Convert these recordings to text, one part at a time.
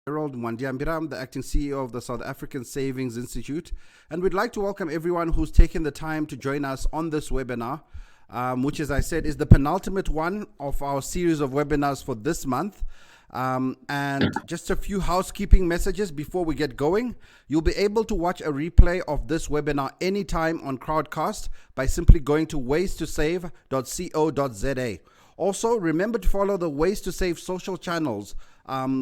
Gerald Mwandiambira. I'm the acting CEO of the South African Savings Institute, and we'd like to welcome everyone who's taken the time to join us on this webinar, which, as I said, is the penultimate one of our series of webinars for this month. And just a few housekeeping messages before we get going. You'll be able to watch a replay of this webinar anytime on Crowdcast by simply going to waystosave.co.za. Also, remember to follow the Ways to Save social channels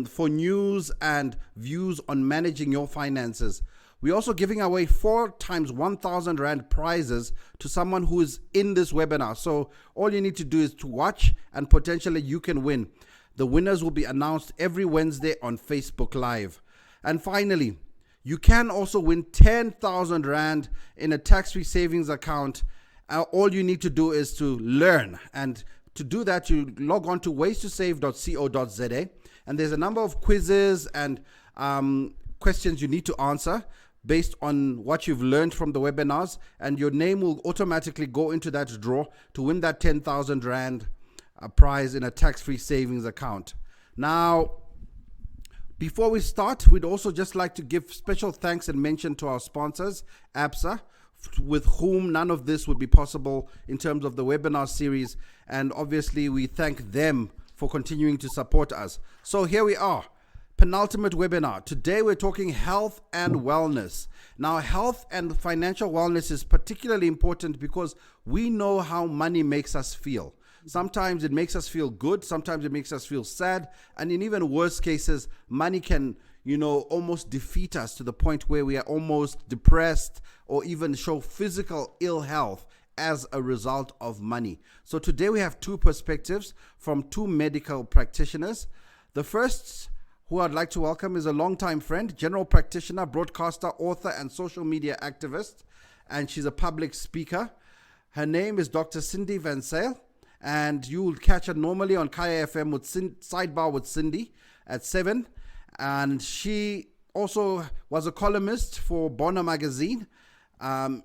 for news and views on managing your finances. We're also giving away 4 times 1,000 Rand prizes to someone who is in this webinar. So all you need to do is to watch, and potentially you can win. The winners will be announced every Wednesday on Facebook Live. And finally, you can also win 10,000 Rand in a tax-free savings account. All you need to do is to learn, and to do that, you log on to waystosave.co.za, and there's a number of quizzes and questions you need to answer based on what you've learned from the webinars, and your name will automatically go into that draw to win that 10,000 Rand prize in a tax-free savings account. Now, before we start, we'd also just like to give special thanks and mention to our sponsors, ABSA, with whom none of this would be possible in terms of the webinar series, and obviously we thank them for continuing to support us. So here we are, penultimate webinar. Today we're talking health and wellness. Now, health and financial wellness is particularly important because we know how money makes us feel. Sometimes it makes us feel good, sometimes it makes us feel sad, and in even worse cases, money can, almost defeat us to the point where we are almost depressed or even show physical ill health as a result of money. So today we have 2 perspectives from 2 medical practitioners. The first who I'd like to welcome is a longtime friend, general practitioner, broadcaster, author, and social media activist, and she's a public speaker. Her name is Dr. Sindi Van Zyl, and you will catch her normally on Kaya FM with Sidebar with Sindi at 7. And she also was a columnist for Bona magazine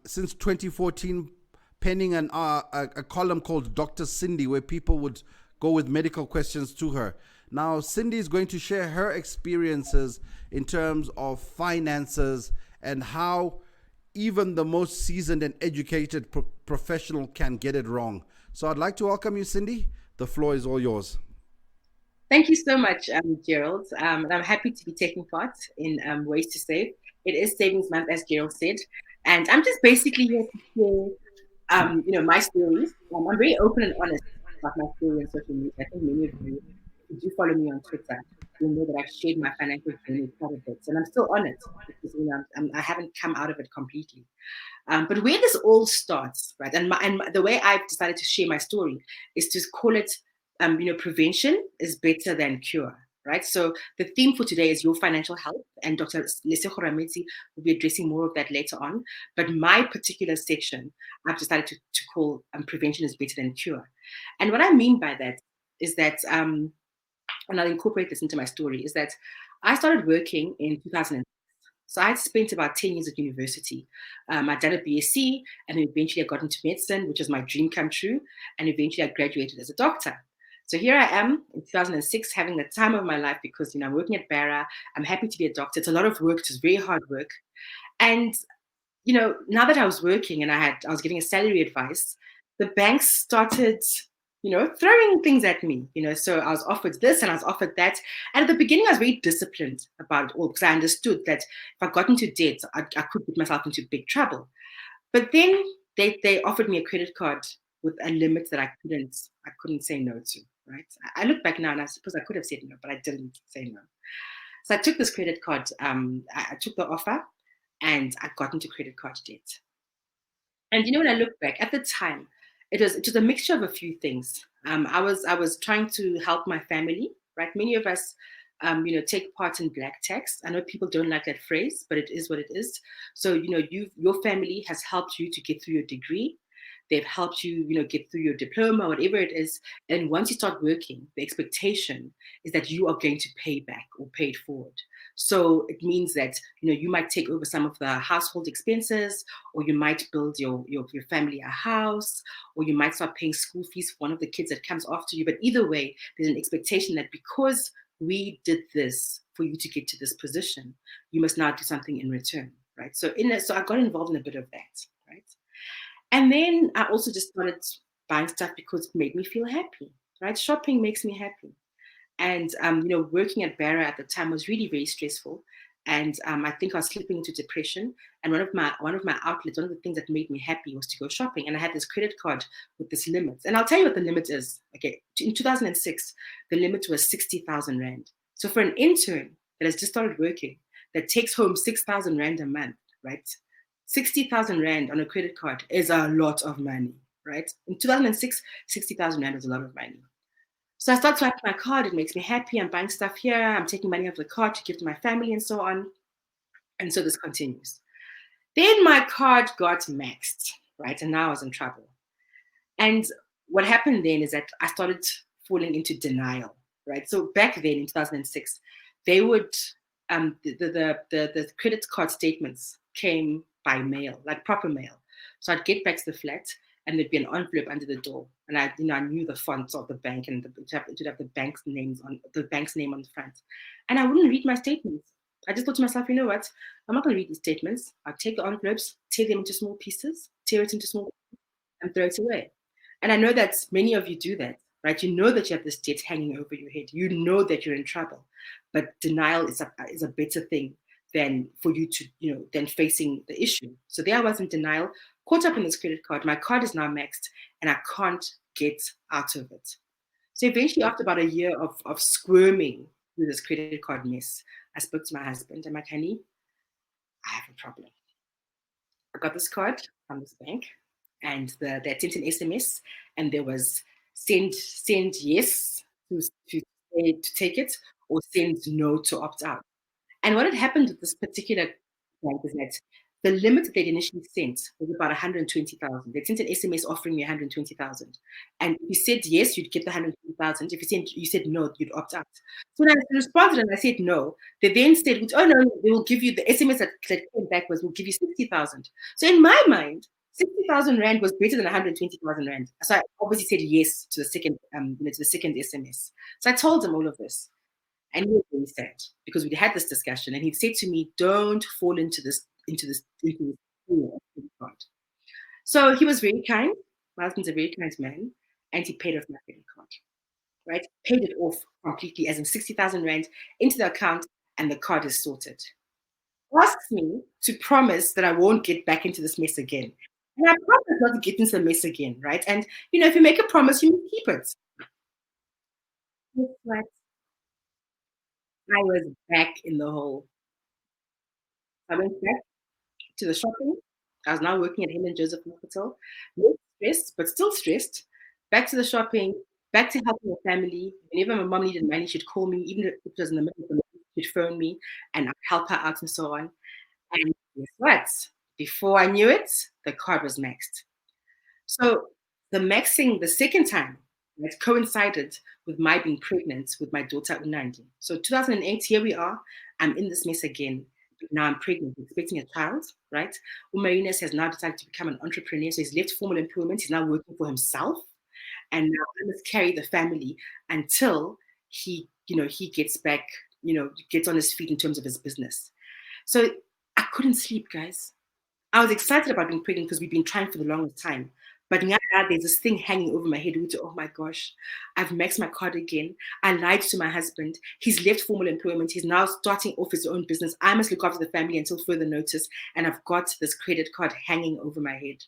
since 2014, penning a column called Dr. Sindi, where people would go with medical questions to her. Now, Cindy is going to share her experiences in terms of finances and how even the most seasoned and educated professional can get it wrong. So I'd like to welcome you, Cindy. The floor is all yours. Thank you so much, Gerald. And I'm happy to be taking part in Ways to Save. It is Savings Month, as Gerald said. And I'm just basically here to share, my stories. I'm very open and honest about my story on social media. I think many of you who do follow me on Twitter will know that I've shared my financial journey quite a bit. And I'm still on it because, I haven't come out of it completely. But where this all starts, right, and the way I've decided to share my story is to call it, prevention is better than cure, right? So the theme for today is your financial health, and Dr. Lesego Rametsi will be addressing more of that later on. But my particular section, I've decided to call prevention is better than cure. And what I mean by that is that, and I'll incorporate this into my story, is that I started working in 2000. So I spent about 10 years at university. I did a BSc, and eventually I got into medicine, which was my dream come true. And eventually I graduated as a doctor. So here I am in 2006, having the time of my life because, I'm working at Barra. I'm happy to be a doctor. It's a lot of work. It's very hard work. And, now that I was working and I was getting a salary advice, the banks started, throwing things at me, so I was offered this and I was offered that. And at the beginning, I was very disciplined about it all because I understood that if I got into debt, I could put myself into big trouble. But then they offered me a credit card with a limit that I couldn't say no to, right? I look back now and I suppose I could have said no, but I didn't say no. So I took this credit card, I took the offer and I got into credit card debt. And when I look back at the time, it was a mixture of a few things. I was trying to help my family, right? Many of us, take part in black tax. I know people don't like that phrase, but it is what it is. So, your family has helped you to get through your degree. They've helped you, get through your diploma, whatever it is. And once you start working, the expectation is that you are going to pay back or pay it forward. So it means that, you might take over some of the household expenses, or you might build your family a house, or you might start paying school fees for one of the kids that comes after you. But either way, there's an expectation that because we did this for you to get to this position. You must now do something in return, right? So so I got involved in a bit of that, right? And then I also just started buying stuff because it made me feel happy, right? Shopping makes me happy. And working at Barra at the time was really very stressful. And I think I was slipping into depression. And one of my outlets, one of the things that made me happy was to go shopping. And I had this credit card with this limit. And I'll tell you what the limit is. Okay, in 2006, the limit was 60,000 rand. So for an intern that has just started working, that takes home 6,000 rand a month, right? 60,000 rand on a credit card is a lot of money, right? In 2006, 60,000 rand was a lot of money. So I start swiping my card. It makes me happy. I'm buying stuff here. I'm taking money out of the card to give to my family and so on. And so this continues. Then my card got maxed, right? And now I was in trouble. And what happened then is that I started falling into denial, right? So back then in 2006, they would, the credit card statements came by mail, like proper mail. So I'd get back to the flat and there'd be an envelope under the door. And I knew the fonts of the bank and it would have the bank's name on the front. And I wouldn't read my statements. I just thought to myself, you know what? I'm not going to read these statements. I'll take the envelopes, tear them into small pieces, tear it into small pieces, and throw it away. And I know that many of you do that, right? You know that you have this debt hanging over your head. You know that you're in trouble. But denial is a better thing than for you to, than facing the issue. So there I was in denial, caught up in this credit card. My card is now maxed and I can't get out of it. So eventually, after about a year of squirming through this credit card mess, I spoke to my husband. I'm like, honey, I have a problem. I got this card from this bank and they sent an SMS and there was send yes to take it or send no to opt out. And what had happened with this particular bank is that the limit that they'd initially sent was about 120,000. They sent an SMS offering me 120,000. And if you said yes, you'd get the 120,000. If you said no, you'd opt out. So when I responded and I said no, they then said, oh no, they will give you the SMS that came back was we'll give you 60,000. So in my mind, 60,000 rand was better than 120,000 rand. So I obviously said yes to the second SMS. So I told them all of this. And he was very sad because we had this discussion and he said to me, don't fall into this card. So he was very kind. My husband's a very kind man. And he paid off my credit card, right? Paid it off completely, as in 60,000 rand into the account and the card is sorted. Asks me to promise that I won't get back into this mess again. And I promise not to get into the mess again, right? And, if you make a promise, you must keep it. Right. I was back in the hole. I went back to the shopping. I was now working at Helen Joseph Hospital. Less stressed, but still stressed. Back to the shopping, back to helping the family. Whenever my mom needed money, she'd call me. Even if it was in the middle of the night, she'd phone me and I'd help her out and so on. And guess what? Before I knew it, the card was maxed. So the maxing the second time, it coincided with my being pregnant with my daughter Unandi. So 2008, here we are. I'm in this mess again. Now I'm pregnant, expecting a child, right? Umarinus has now decided to become an entrepreneur. So he's left formal employment. He's now working for himself. And now I must carry the family until he gets back, gets on his feet in terms of his business. So I couldn't sleep, guys. I was excited about being pregnant because we've been trying for the longest time. But now there's this thing hanging over my head. Oh my gosh, I've maxed my card again. I lied to my husband. He's left formal employment. He's now starting off his own business. I must look after the family until further notice. And I've got this credit card hanging over my head.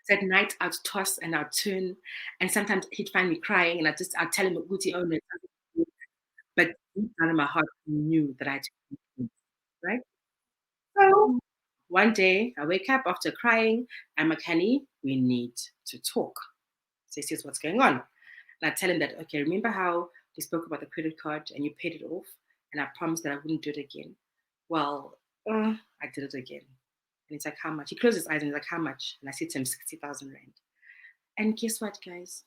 So at night, I'd toss and I'd turn. And sometimes he'd find me crying. And I'd tell him, Uti, oh no. But deep down in my heart, I knew that I had to do it, right? So one day, I wake up after crying. I'm like, honey, we need to talk. So he says, what's going on? And I tell him that, okay, remember how we spoke about the credit card and you paid it off? And I promised that I wouldn't do it again. Well, I did it again. And he's like, how much? He closed his eyes and he's like, how much? And I said to him, 60,000 rand. And guess what, guys?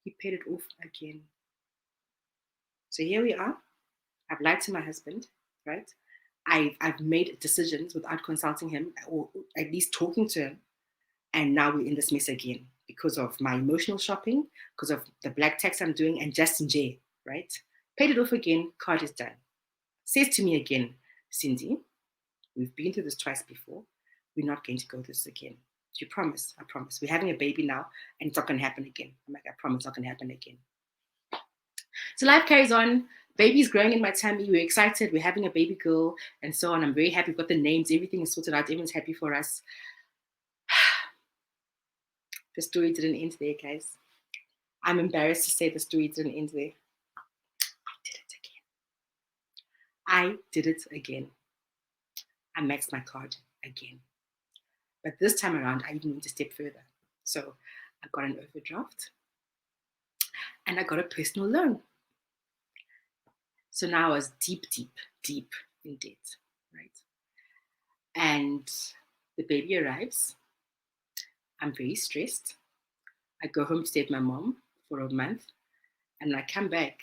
He paid it off again. So here we are. I've lied to my husband, right? I've made decisions without consulting him or at least talking to him. And now we're in this mess again because of my emotional shopping, because of the black tax I'm doing, and just in jail, right? Paid it off again, card is done. Says to me again, Sindi, we've been through this twice before. We're not going to go through this again. Do you promise? I promise. We're having a baby now and it's not going to happen again. I'm like, I promise it's not going to happen again. So life carries on. Baby's growing in my tummy. We're excited. We're having a baby girl and so on. I'm very happy. We've got the names. Everything is sorted out. Everyone's happy for us. The story didn't end there, guys. I'm embarrassed to say the story didn't end there. I did it again. I maxed my card again. But this time around, I even went a step further. So I got an overdraft and I got a personal loan. So now I was deep in debt, right? And the baby arrives. I'm very stressed. I go home to stay with my mom for a month. And I come back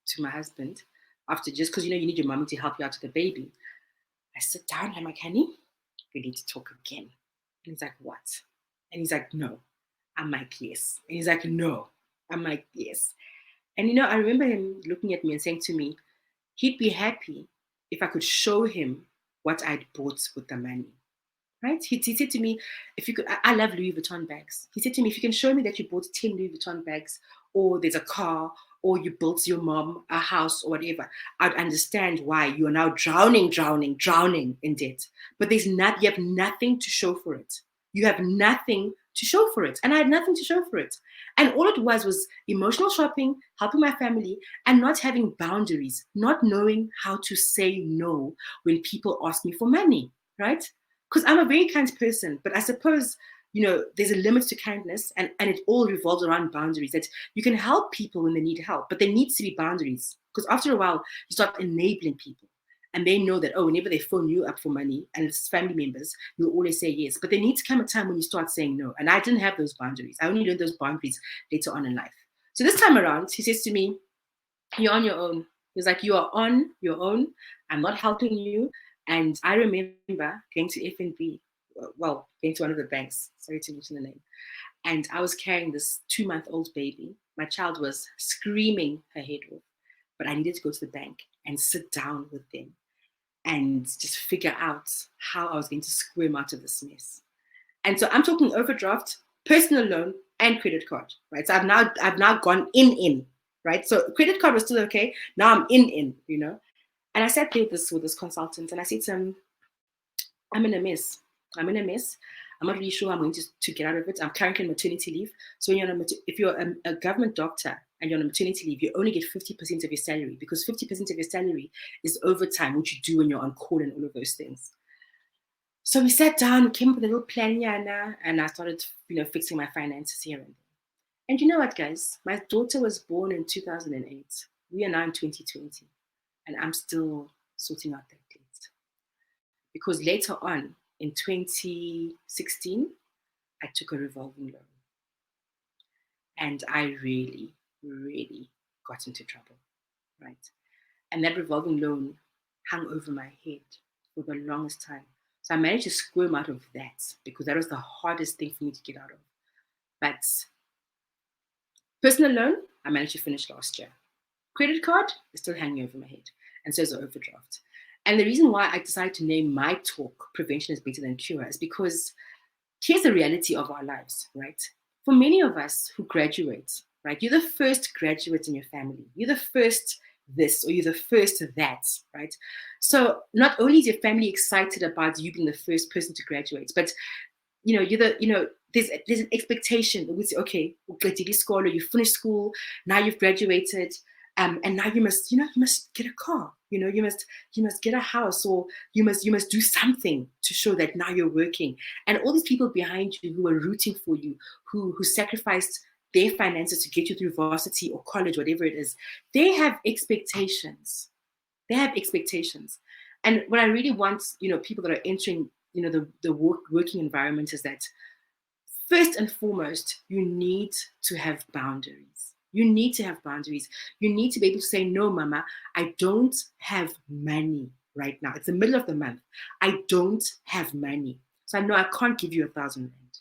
to my husband after, just because you need your mommy to help you out with the baby. I sit down, I'm like, honey, we need to talk again. And he's like, what? And he's like, no. I'm like, yes. And he's like, no. I'm like, yes. And I remember him looking at me and saying to me, he'd be happy if I could show him what I'd bought with the money. Right? He said to me, if you could, I love Louis Vuitton bags. He said to me, if you can show me that you bought 10 Louis Vuitton bags, or there's a car, or you built your mom a house, or whatever, I'd understand why you are now drowning in debt. But you have nothing to show for it. You have nothing to show for it. And I had nothing to show for it. And all it was emotional shopping, helping my family, and not having boundaries, not knowing how to say no when people ask me for money, right? Because I'm a very kind person, but I suppose, there's a limit to kindness, and it all revolves around boundaries, that you can help people when they need help, but there needs to be boundaries. Because after a while, you start enabling people. And they know that, whenever they phone you up for money, and it's family members, you'll always say yes. But there needs to come a time when you start saying no. And I didn't have those boundaries. I only learned those boundaries later on in life. So this time around, he says to me, you're on your own. He's like, you are on your own. I'm not helping you. And I remember going to FNB, going to one of the banks, sorry to mention the name. And I was carrying this 2-month-old baby. My child was screaming her head off. But I needed to go to the bank and sit down with them and just figure out how I was going to squirm out of this mess. And so I'm talking overdraft, personal loan, and credit card, right? So I've now gone in, right? So credit card was still okay. Now I'm in. And I sat there with this consultant, and I said to him, I'm in a mess. I'm not really sure how I'm going to get out of it. I'm currently on maternity leave. So if you're a government doctor and you're on maternity leave, you only get 50% of your salary, because 50% of your salary is overtime, which you do when you're on call and all of those things. So we sat down, we came up with a little plan, and I started, fixing my finances here and there. And you know what, guys? My daughter was born in 2008. We are now in 2020, and I'm still sorting out that debt. Because later on, in 2016, I took a revolving loan. And I really, really got into trouble, right? And that revolving loan hung over my head for the longest time. So I managed to squirm out of that, because that was the hardest thing for me to get out of. But personal loan, I managed to finish last year. Credit card is still hanging over my head, and so is the overdraft. And the reason why I decided to name my talk Prevention is Better Than Cure is because here's the reality of our lives, right? For many of us who graduate, right? You're the first graduate in your family. You're the first this, or you're the first that, right? So not only is your family excited about you being the first person to graduate, but there's an expectation that we say, okay, you finish school, now you've graduated, and now you must get a car, you must get a house, or you must do something to show that now you're working. And all these people behind you who are rooting for you, who sacrificed their finances to get you through varsity or college, whatever it is, they have expectations. And what I really want, people that are entering, the working environment, is that first and foremost, you need to have boundaries. You need to have boundaries. You need to be able to say, no, mama, I don't have money right now. It's the middle of the month. I don't have money. So I know I can't give you 1,000 rand.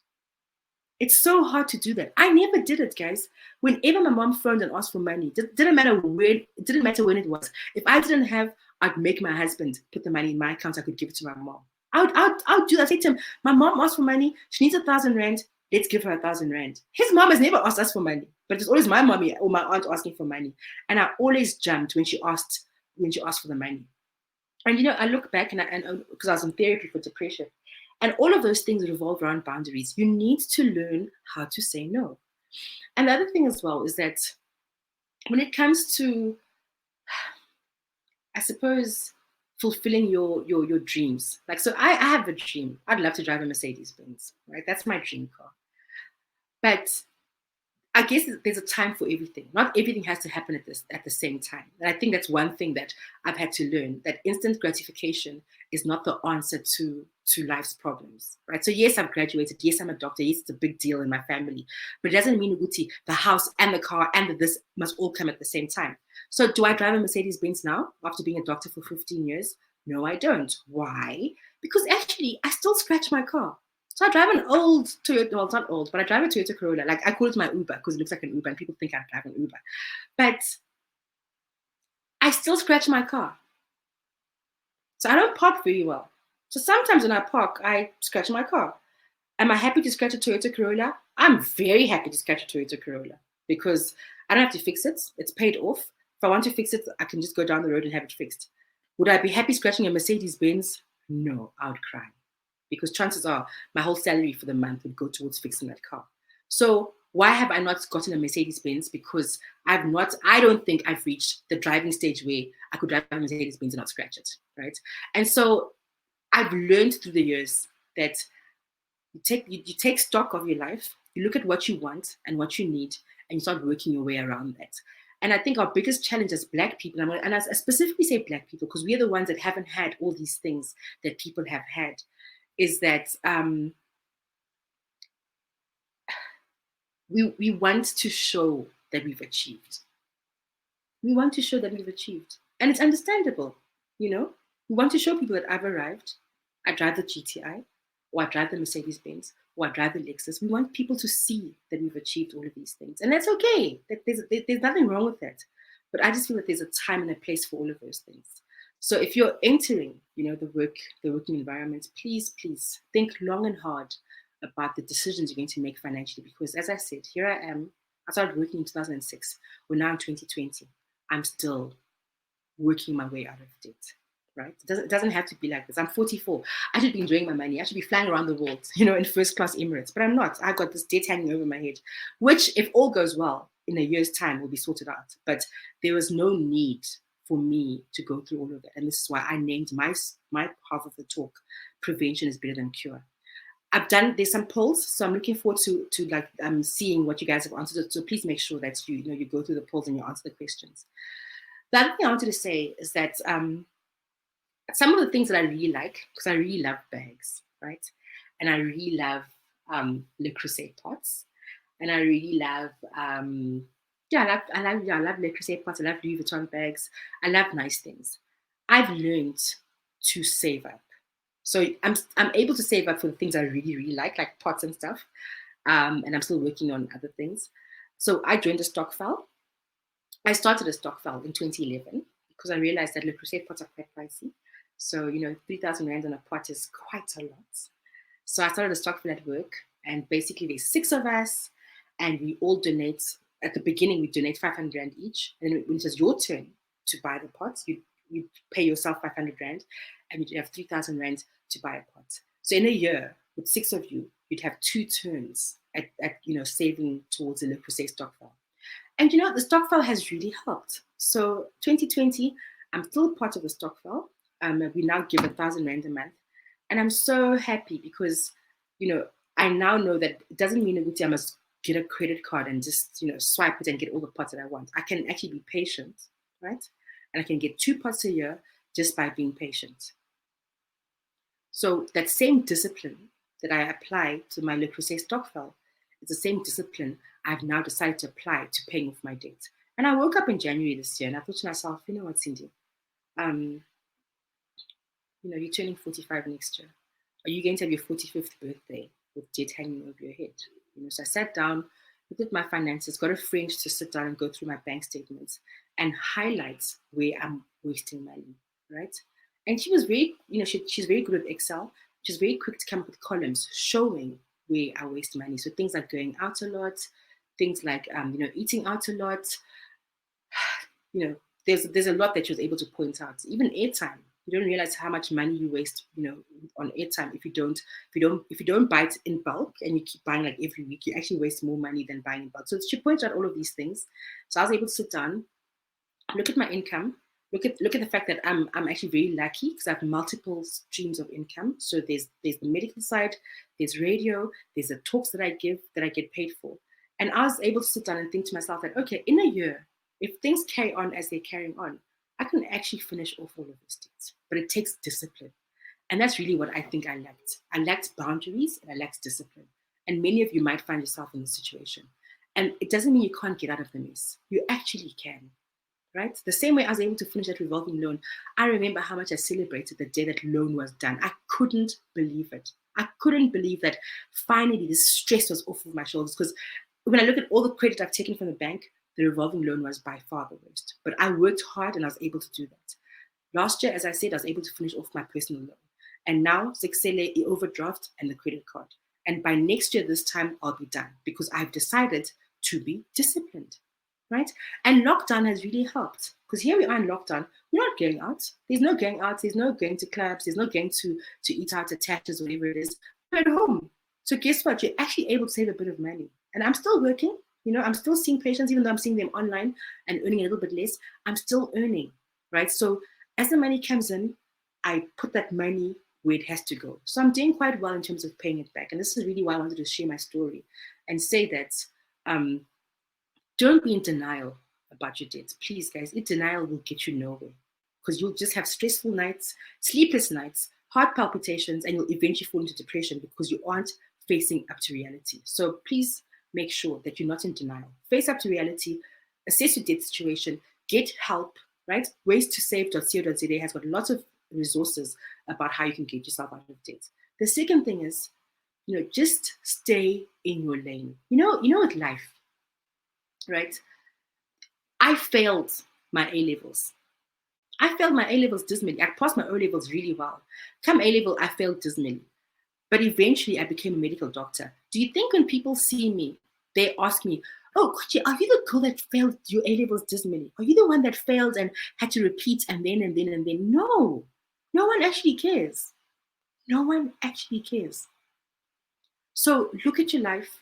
It's so hard to do that. I never did it, guys. Whenever my mom phoned and asked for money, it didn't matter when it was. If I didn't have, I'd make my husband put the money in my account so I could give it to my mom. I would do that. I'd say to him, my mom asked for money. She needs 1,000 rand. Let's give her 1,000 rand. His mom has never asked us for money, but it's always my mommy or my aunt asking for money. And I always jumped when she asked for the money. And I look back and because I was in therapy for depression, and all of those things revolve around boundaries. You need to learn how to say no. And the other thing as well is that when it comes to, I suppose, fulfilling your dreams. Like, so I have a dream. I'd love to drive a Mercedes Benz, right? That's my dream car. But I guess there's a time for everything. Not everything has to happen at the same time. And I think that's one thing that I've had to learn, that instant gratification is not the answer to life's problems, right? So yes, I've graduated. Yes, I'm a doctor. Yes, it's a big deal in my family. But it doesn't mean the house and the car and this must all come at the same time. So do I drive a Mercedes-Benz now after being a doctor for 15 years? No, I don't. Why? Because actually, I still scratch my car. So I drive an old Toyota, well, it's not old, but I drive a Toyota Corolla. Like, I call it my Uber because it looks like an Uber and people think I drive an Uber. But I still scratch my car. So I don't park very well. So sometimes when I park, I scratch my car. Am I happy to scratch a Toyota Corolla? I'm very happy to scratch a Toyota Corolla because I don't have to fix it. It's paid off. If I want to fix it, I can just go down the road and have it fixed. Would I be happy scratching a Mercedes Benz? No, I would cry. Because chances are my whole salary for the month would go towards fixing that car. So why have I not gotten a Mercedes Benz? Because I don't think I've reached the driving stage where I could drive a Mercedes Benz and not scratch it, right? And so I've learned through the years that you take stock of your life, you look at what you want and what you need, and you start working your way around that. And I think our biggest challenge as Black people, and I specifically say Black people, because we're the ones that haven't had all these things that people have had, is that we want to show that we've achieved. We want to show that we've achieved. And it's understandable, We want to show people that I've arrived. I drive the GTI, or I drive the Mercedes-Benz, or I drive the Lexus. We want people to see that we've achieved all of these things. And that's okay. There's nothing wrong with that. But I just feel that there's a time and a place for all of those things. So if you're entering, the working environment, please think long and hard about the decisions you're going to make financially. Because as I said, here I am. I started working in 2006. We're now in 2020. I'm still working my way out of debt, right? It doesn't have to be like this. I'm 44. I should be enjoying my money. I should be flying around the world, in first class Emirates. But I'm not. I've got this debt hanging over my head, which, if all goes well, in a year's time will be sorted out. But there was no need for me to go through all of that. And this is why I named my half of the talk, Prevention is Better Than Cure. There's some polls, so I'm looking forward to seeing what you guys have answered. So please make sure that you go through the polls and you answer the questions. The other thing I wanted to say is that some of the things that I really like, because I really love bags, right? And I really love Le Creuset pots, and I really love I love Le Creuset pots. I love Louis Vuitton bags. I love nice things. I've learned to save up. So I'm able to save up for the things I really, really like pots and stuff. And I'm still working on other things. So I joined a stokvel. I started a stokvel in 2011 because I realized that Le Creuset pots are quite pricey. So, 3,000 rand on a pot is quite a lot. So I started a stokvel at work, and basically there's 6 of us, and we all donate. At the beginning, we donate 500 rand each. And then when it was your turn to buy the pots, you pay yourself 500 rand, and you'd have 3,000 rand to buy a pot. So in a year, with 6 of you, you'd have 2 turns at saving towards the Le Creuset stokvel. And the stokvel has really helped. So 2020, I'm still part of the stokvel. We now give 1,000 rand a month. And I'm so happy because, I now know that it doesn't mean that I must get a credit card and just, swipe it and get all the pots that I want. I can actually be patient, right? And I can get 2 pots a year just by being patient. So that same discipline that I apply to my Le Creuset stokvel is the same discipline I've now decided to apply to paying off my debt. And I woke up in January this year and I thought to myself, you know what, Sindi? You're turning 45 next year. Are you going to have your 45th birthday with debt hanging over your head? So I sat down, looked at my finances, got a friend to sit down and go through my bank statements and highlight where I'm wasting money, right? And she was very, she's very good with Excel. She's very quick to come up with columns showing where I waste money. So things like going out a lot, things like eating out a lot. There's a lot that she was able to point out. Even airtime, you don't realize how much money you waste, on airtime if you don't buy it in bulk and you keep buying like every week, you actually waste more money than buying in bulk. So she pointed out all of these things. So I was able to sit down, look at my income, look at the fact that I'm actually very lucky because I have multiple streams of income. So there's the medical side, there's radio, there's the talks that I give that I get paid for. And I was able to sit down and think to myself that, okay, in a year, if things carry on as they're carrying on, I can actually finish off all of these things. But it takes discipline. And that's really what I think I lacked. I lacked boundaries and I lacked discipline. And many of you might find yourself in this situation. And it doesn't mean you can't get out of the mess. You actually can, right? The same way I was able to finish that revolving loan, I remember how much I celebrated the day that loan was done. I couldn't believe it. I couldn't believe that finally this stress was off of my shoulders, because when I look at all the credit I've taken from the bank, the revolving loan was by far the worst. But I worked hard and I was able to do that. Last year, as I said, I was able to finish off my personal loan. And now, Sexele, the overdraft and the credit card. And by next year, this time, I'll be done because I've decided to be disciplined, right? And lockdown has really helped because here we are in lockdown. We're not going out. There's no going out. There's no going to clubs. There's no going to eat out at Tatchers, whatever it is. We're at home. So guess what? You're actually able to save a bit of money. And I'm still working. I'm still seeing patients, even though I'm seeing them online and earning a little bit less, I'm still earning, right? So as the money comes in, I put that money where it has to go. So I'm doing quite well in terms of paying it back. And this is really why I wanted to share my story and say that don't be in denial about your debts. Please, guys, denial will get you nowhere because you'll just have stressful nights, sleepless nights, heart palpitations, and you'll eventually fall into depression because you aren't facing up to reality. So please, make sure that you're not in denial. Face up to reality, assess your debt situation, get help, right? Waystosave.co.za has got lots of resources about how you can get yourself out of debt. The second thing is, just stay in your lane. With life, right? I failed my A-levels. I failed my A-levels dismally. I passed my O-levels really well. Come A-level, I failed dismally. But eventually, I became a medical doctor. Do you think when people see me, they ask me, oh, Kuchi, are you the girl that failed your A-levels dismally? Are you the one that failed and had to repeat and then? No. No one actually cares. No one actually cares. So look at your life,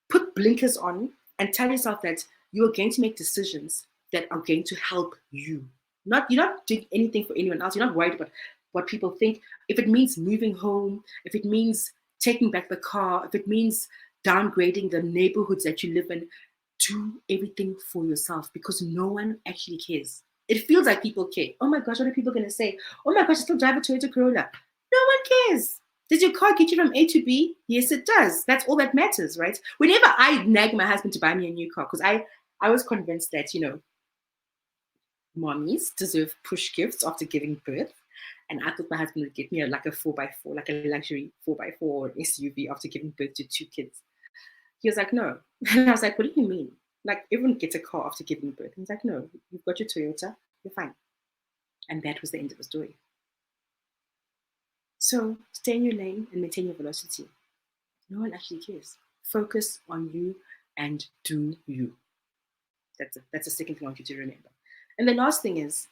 put blinkers on, and tell yourself that you are going to make decisions that are going to help you. You're not doing anything for anyone else. You're not worried about what people think. If it means moving home, if it means taking back the car, if it means downgrading the neighborhoods that you live in, do everything for yourself because no one actually cares. It feels like people care. Oh my gosh, what are people going to say? Oh my gosh, I still drive a Toyota Corolla. No one cares. Does your car get you from A to B? Yes, it does. That's all that matters, right? Whenever I nag my husband to buy me a new car, because I was convinced that, mommies deserve push gifts after giving birth. And I thought my husband would get me like a 4x4, like a luxury 4x4 or SUV after giving birth to 2 kids. He was like, no. And I was like, what do you mean? Like, everyone gets a car after giving birth. And he's like, no, you've got your Toyota, you're fine. And that was the end of the story. So stay in your lane and maintain your velocity. No one actually cares. Focus on you and do you. That's the second thing I want you to remember. And the last thing is,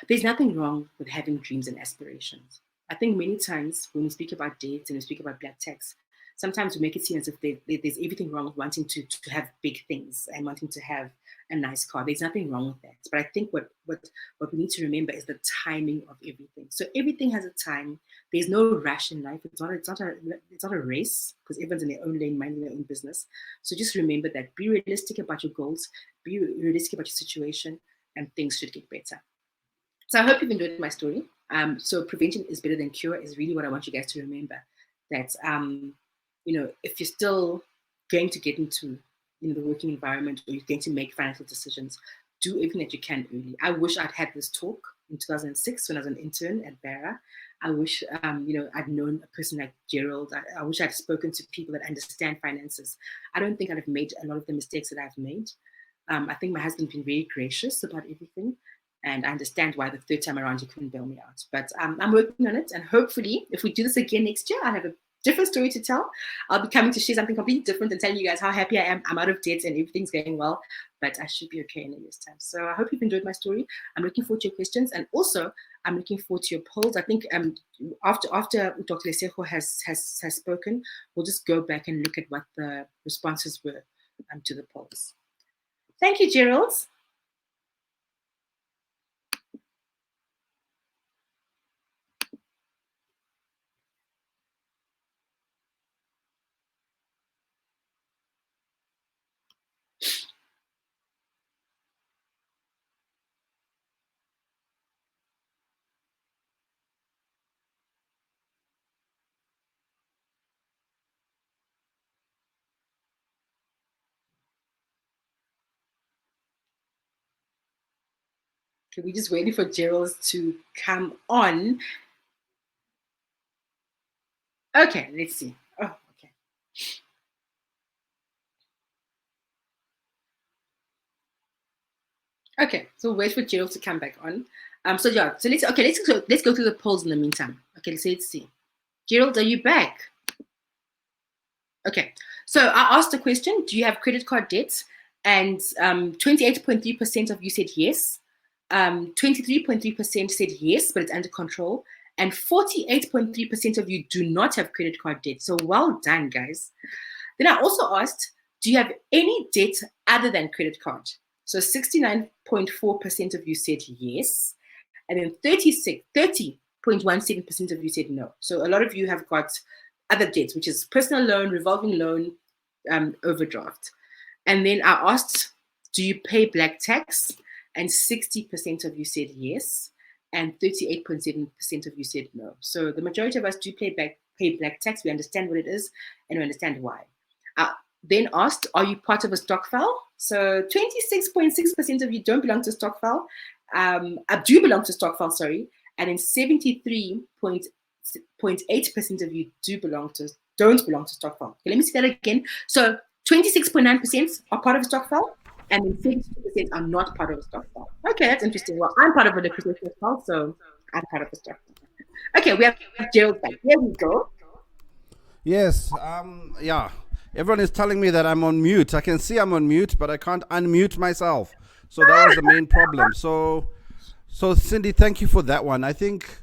there's nothing wrong with having dreams and aspirations. I think many times when we speak about debt and we speak about black tax, sometimes we make it seem as if there's everything wrong with wanting to have big things and wanting to have a nice car. There's nothing wrong with that. But I think what we need to remember is the timing of everything. So everything has a time. There's no rush in life. It's not a race because everyone's in their own lane, minding their own business. So just remember that. Be realistic about your goals. Be realistic about your situation, and things should get better. So I hope you've enjoyed my story. So prevention is better than cure is really what I want you guys to remember. That if you're still going to get into the working environment or you're going to make financial decisions, do everything that you can early. I wish I'd had this talk in 2006 when I was an intern at BARA. I wish, I'd known a person like Gerald. I wish I'd spoken to people that understand finances. I don't think I'd have made a lot of the mistakes that I've made. I think my husband's been very gracious about everything. And I understand why the third time around he couldn't bail me out. But I'm working on it. And hopefully, if we do this again next year, I'll have a different story to tell. I'll be coming to share something completely different and telling you guys how happy I am. I'm out of debt and everything's going well. But I should be okay in a year's time. So I hope you've enjoyed my story. I'm looking forward to your questions. And also, I'm looking forward to your polls. I think after Dr. Lesego has spoken, we'll just go back and look at what the responses were to the polls. Thank you, Gerald. Okay, we're just waiting for Gerald to come on. Okay, let's see. Oh, okay. Okay, so we'll wait for Gerald to come back on. So let's go through the polls in the meantime. Okay, let's see. Gerald, are you back? Okay, so I asked a question: do you have credit card debts? And 28.3% of you said yes. 23.3% said yes, but it's under control. And 48.3% of you do not have credit card debt. So well done, guys. Then I also asked, do you have any debt other than credit card? So 69.4% of you said yes. And then 30.17% of you said no. So a lot of you have got other debts, which is personal loan, revolving loan, overdraft. And then I asked, do you pay black tax? And 60% of you said yes. And 38.7% of you said no. So the majority of us do pay black tax. We understand what it is and we understand why. Then asked, are you part of a stokvel? So 26.6% of you don't belong to stokvel. Do belong to stokvel, sorry. And then 73.8% of you don't belong to stokvel. Okay, let me say that again. So 26.9% are part of a stokvel. And then 72% are not part of a stokvel. Okay, that's interesting. Well, I'm part of a liquidation as well, so I'm part of a stokvel. Okay, we have Gerald back. Here we go. Yes, yeah. Everyone is telling me that I'm on mute. I can see I'm on mute, but I can't unmute myself. So that was the main problem. So Sindi, thank you for that one. I think,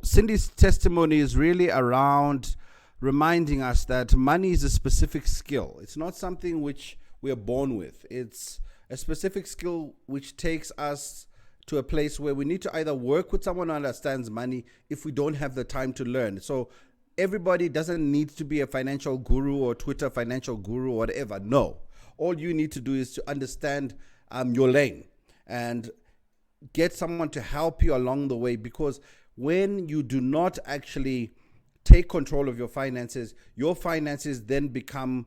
Cindy's testimony is really around reminding us that money is a specific skill. It's not something which we are born with. It's a specific skill which takes us to a place where we need to either work with someone who understands money if we don't have the time to learn. So everybody doesn't need to be a financial guru or Twitter financial guru or whatever. No. All you need to do is to understand your lane and get someone to help you along the way, because when you do not actually take control of your finances then become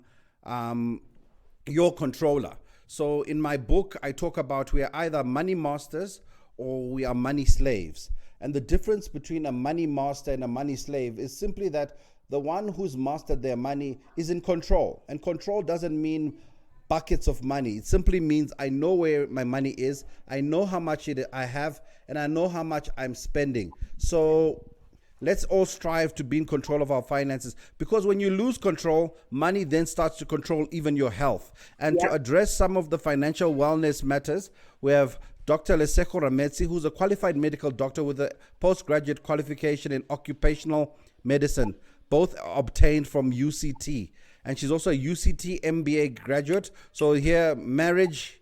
your controller. So in my book, I talk about we are either money masters or we are money slaves. And the difference between a money master and a money slave is simply that the one who's mastered their money is in control. And control doesn't mean buckets of money. It simply means I know where my money is, I know how much I have, and I know how much I'm spending. So let's all strive to be in control of our finances, because when you lose control, money then starts to control even your health. And to address some of the financial wellness matters, we have Dr. Lesego Rametsi, who's a qualified medical doctor with a postgraduate qualification in Occupational Medicine, both obtained from UCT. And she's also a UCT MBA graduate. So here, medicine.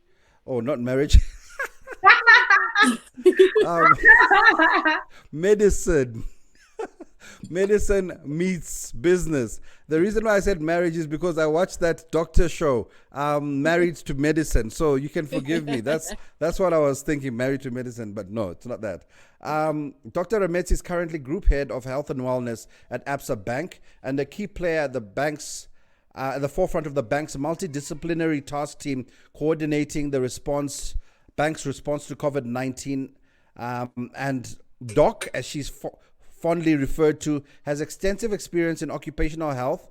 Medicine meets business. The reason why I said marriage is because I watched that doctor show, Married to Medicine. So you can forgive me. That's what I was thinking, Married to Medicine, but no, it's not that. Dr. Rametsi is currently Group Head of Health and Wellness at ABSA Bank and a key player at the forefront of the bank's multidisciplinary task team, coordinating the response bank's response to COVID-19. And Doc, as she's fondly referred to, has extensive experience in occupational health,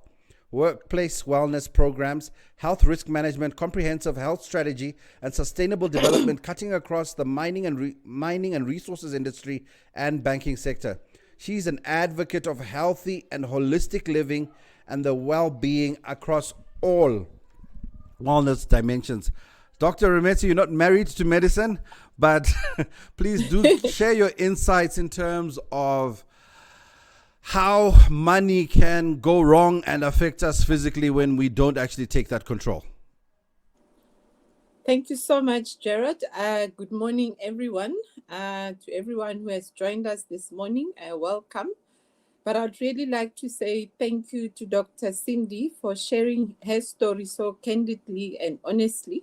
workplace wellness programs, health risk management, comprehensive health strategy, and sustainable development, cutting across the mining and resources industry and banking sector. She's an advocate of healthy and holistic living and the well-being across all wellness dimensions. Dr. Rametsi, you're not married to medicine, but please do share your insights in terms of how money can go wrong and affect us physically when we don't actually take that control. Thank you so much, Gerald. Good morning, everyone. To everyone who has joined us this morning, welcome. But I'd really like to say thank you to Dr. Sindi for sharing her story so candidly and honestly,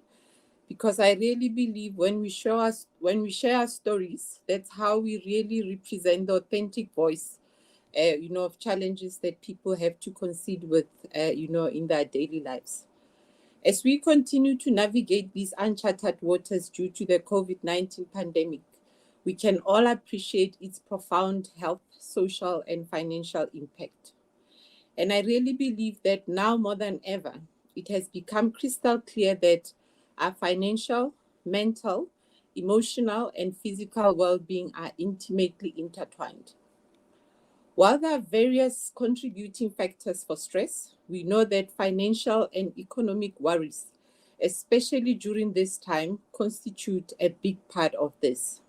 because I really believe when we share our stories, that's how we really represent the authentic voice of challenges that people have to concede with, in their daily lives. As we continue to navigate these uncharted waters due to the COVID-19 pandemic, we can all appreciate its profound health, social, and financial impact. And I really believe that now more than ever, it has become crystal clear that our financial, mental, emotional, and physical well-being are intimately intertwined. While there are various contributing factors for stress, we know that financial and economic worries, especially during this time, constitute a big part of this.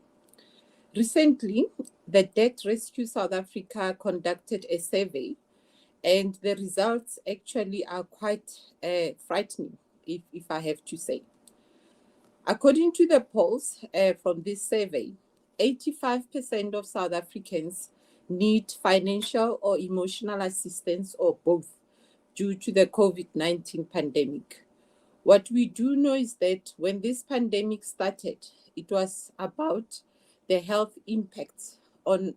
Recently, the Debt Rescue South Africa conducted a survey, and the results actually are quite frightening, if I have to say. According to the polls from this survey, 85% of South Africans need financial or emotional assistance or both due to the COVID-19 pandemic. What we do know is that when this pandemic started, it was about the health impacts on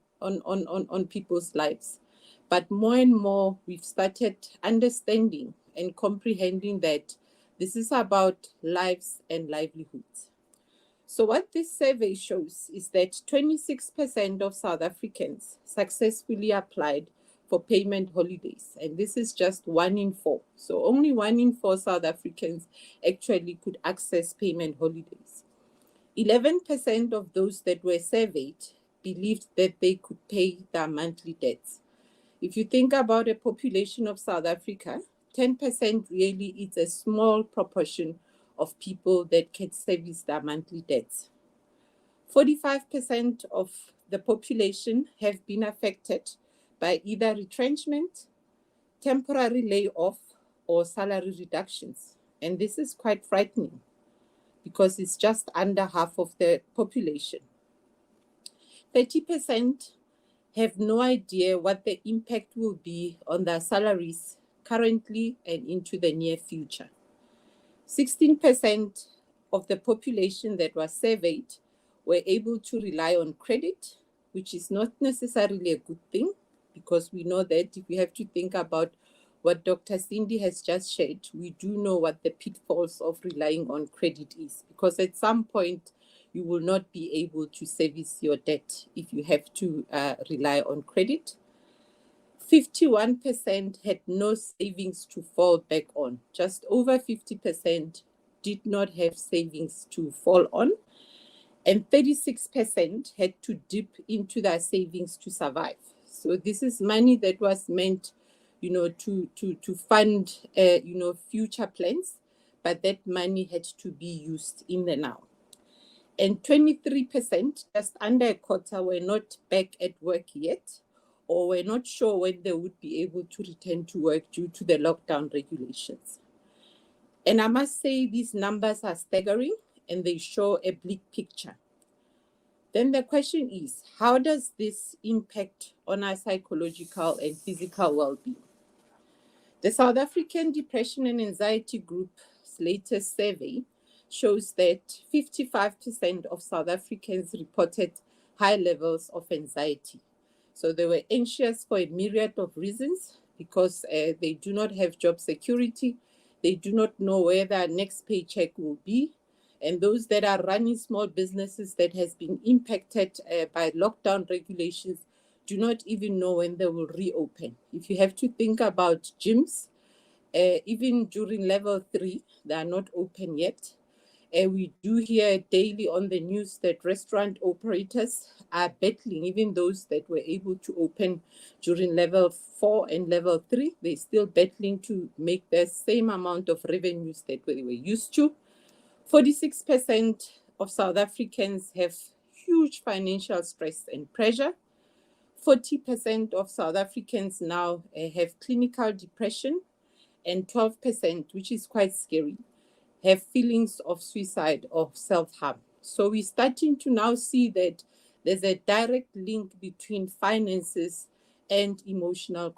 people's lives. But more and more, we've started understanding and comprehending that this is about lives and livelihoods. So what this survey shows is that 26% of South Africans successfully applied for payment holidays. And this is just 1 in 4. So only 1 in 4 South Africans actually could access payment holidays. 11% of those that were surveyed believed that they could pay their monthly debts. If you think about a population of South Africa, 10% really is a small proportion of people that can service their monthly debts. 45% of the population have been affected by either retrenchment, temporary layoff, or salary reductions. And this is quite frightening because it's just under half of the population. 30% have no idea what the impact will be on their salaries currently and into the near future. 16% of the population that was surveyed were able to rely on credit, which is not necessarily a good thing, because we know that if we have to think about what Dr. Sindi has just shared, we do know what the pitfalls of relying on credit is, because at some point you will not be able to service your debt if you have to rely on credit. 51% had no savings to fall back on. Just over 50% did not have savings to fall on. And 36% had to dip into their savings to survive. So this is money that was meant, to fund, future plans, but that money had to be used in the now. And 23%, just under a quarter, were not back at work yet, or were not sure when they would be able to return to work due to the lockdown regulations. And I must say these numbers are staggering and they show a bleak picture. Then the question is, how does this impact on our psychological and physical well-being? The South African Depression and Anxiety Group's latest survey shows that 55% of South Africans reported high levels of anxiety. So they were anxious for a myriad of reasons, because they do not have job security. They do not know where their next paycheck will be. And those that are running small businesses that has been impacted by lockdown regulations do not even know when they will reopen. If you have to think about gyms, even during level 3, they are not open yet. We do hear daily on the news that restaurant operators are battling, even those that were able to open during level 4 and level 3, they're still battling to make the same amount of revenues that they were used to. 46% of South Africans have huge financial stress and pressure. 40% of South Africans now have clinical depression, and 12%, which is quite scary, have feelings of suicide or self-harm. So we're starting to now see that there's a direct link between finances and emotional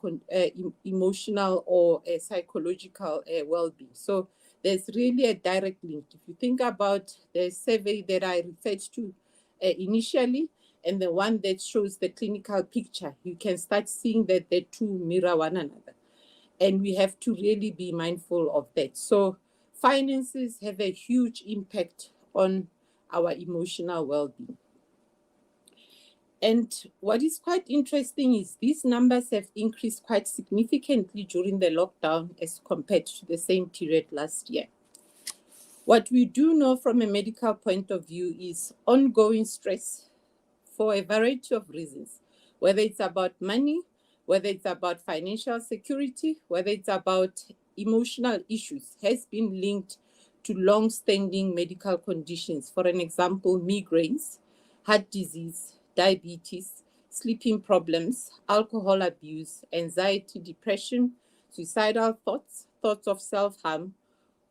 or psychological well-being. So there's really a direct link. If you think about the survey that I referred to initially, and the one that shows the clinical picture, you can start seeing that the two mirror one another. And we have to really be mindful of that. So finances have a huge impact on our emotional well-being. And what is quite interesting is these numbers have increased quite significantly during the lockdown as compared to the same period last year. What we do know from a medical point of view is ongoing stress for a variety of reasons, whether it's about money, whether it's about financial security, whether it's about emotional issues, has been linked to long-standing medical conditions. For an example, migraines, heart disease, diabetes, sleeping problems, alcohol abuse, anxiety, depression, suicidal thoughts, thoughts of self-harm,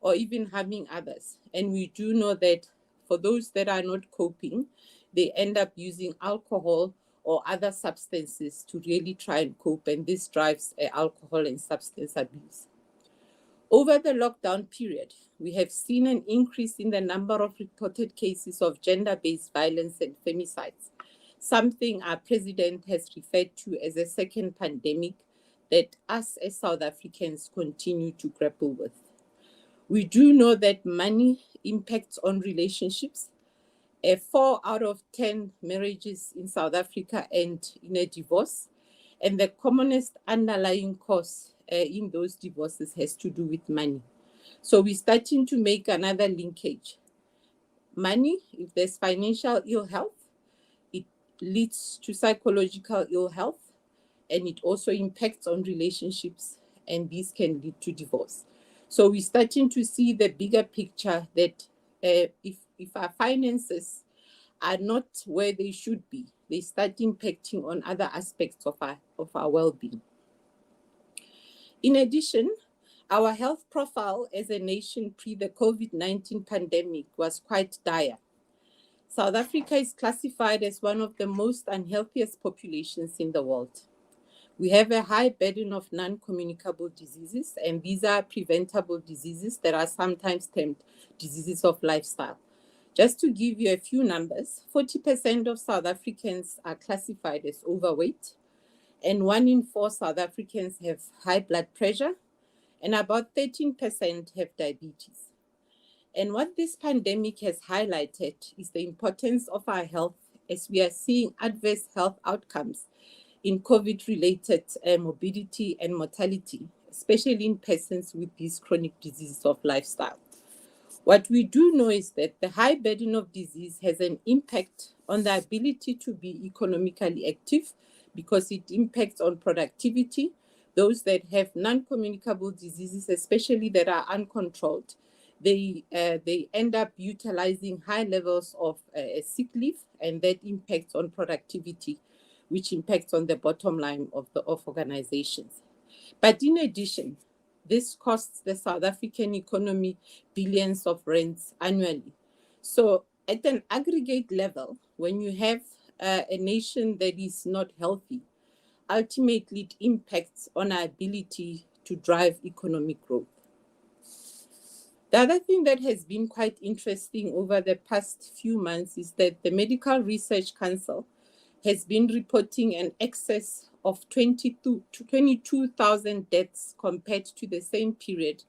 or even harming others. And we do know that for those that are not coping, they end up using alcohol or other substances to really try and cope, and this drives alcohol and substance abuse. Over the lockdown period, we have seen an increase in the number of reported cases of gender-based violence and femicides, something our president has referred to as a second pandemic that us as South Africans continue to grapple with. We do know that money impacts on relationships. 4 out of 10 marriages in South Africa end in a divorce, and the commonest underlying cause in those divorces has to do with money. So we're starting to make another linkage. Money, if there's financial ill health, it leads to psychological ill health, and it also impacts on relationships, and these can lead to divorce. So we're starting to see the bigger picture that if our finances are not where they should be, they start impacting on other aspects of our well-being. In addition, our health profile as a nation pre the COVID-19 pandemic was quite dire. South Africa is classified as one of the most unhealthiest populations in the world. We have a high burden of non-communicable diseases, and these are preventable diseases that are sometimes termed diseases of lifestyle. Just to give you a few numbers, 40% of South Africans are classified as overweight, and 1 in 4 South Africans have high blood pressure, and about 13% have diabetes. And what this pandemic has highlighted is the importance of our health, as we are seeing adverse health outcomes in COVID-related morbidity and mortality, especially in persons with these chronic diseases of lifestyle. What we do know is that the high burden of disease has an impact on the ability to be economically active because it impacts on productivity. Those that have non-communicable diseases, especially that are uncontrolled, they end up utilizing high levels of sick leave, and that impacts on productivity, which impacts on the bottom line of organizations. But in addition, this costs the South African economy billions of rands annually. So at an aggregate level, when you have a nation that is not healthy, ultimately it impacts on our ability to drive economic growth. The other thing that has been quite interesting over the past few months is that the Medical Research Council has been reporting an excess of 22,000 deaths compared to the same period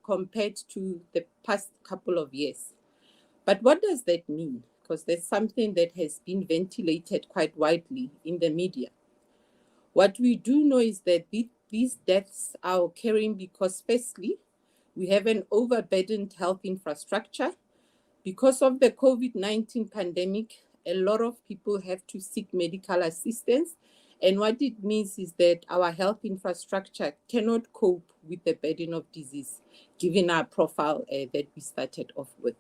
compared to the past couple of years. But what does that mean? Because that's something that has been ventilated quite widely in the media. What we do know is that these deaths are occurring because, firstly, we have an overburdened health infrastructure. Because of the COVID-19 pandemic, a lot of people have to seek medical assistance. And what it means is that our health infrastructure cannot cope with the burden of disease, given our profile that we started off with.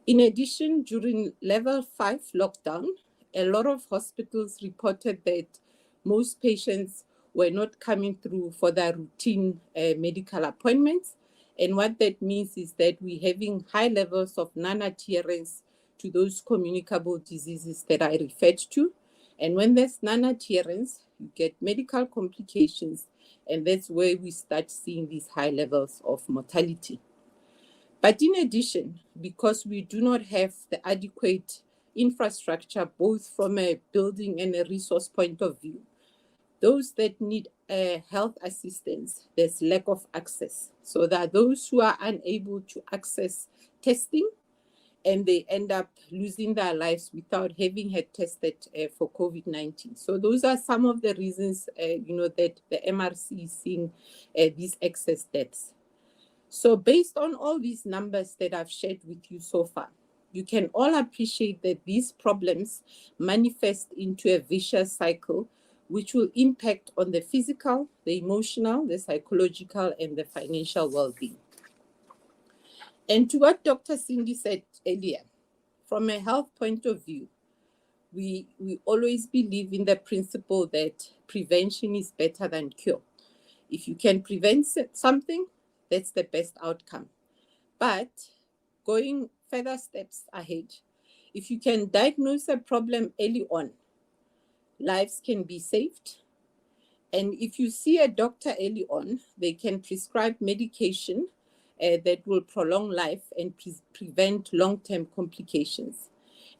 In addition, during level 5 lockdown, a lot of hospitals reported that most patients were not coming through for their routine medical appointments. And what that means is that we're having high levels of non-adherence to those communicable diseases that I referred to. And when there's non-adherence, you get medical complications, and that's where we start seeing these high levels of mortality. But in addition, because we do not have the adequate infrastructure, both from a building and a resource point of view, those that need health assistance, there's lack of access. So there are those who are unable to access testing, and they end up losing their lives without having had tested for COVID-19. So those are some of the reasons, that the MRC is seeing these excess deaths. So based on all these numbers that I've shared with you so far, you can all appreciate that these problems manifest into a vicious cycle, which will impact on the physical, the emotional, the psychological, and the financial well-being. And to what Dr. Sindi said earlier, from a health point of view, we always believe in the principle that prevention is better than cure. If you can prevent something, that's the best outcome. But going further steps ahead, if you can diagnose a problem early on, lives can be saved. And if you see a doctor early on, they can prescribe medication that will prolong life and prevent long-term complications.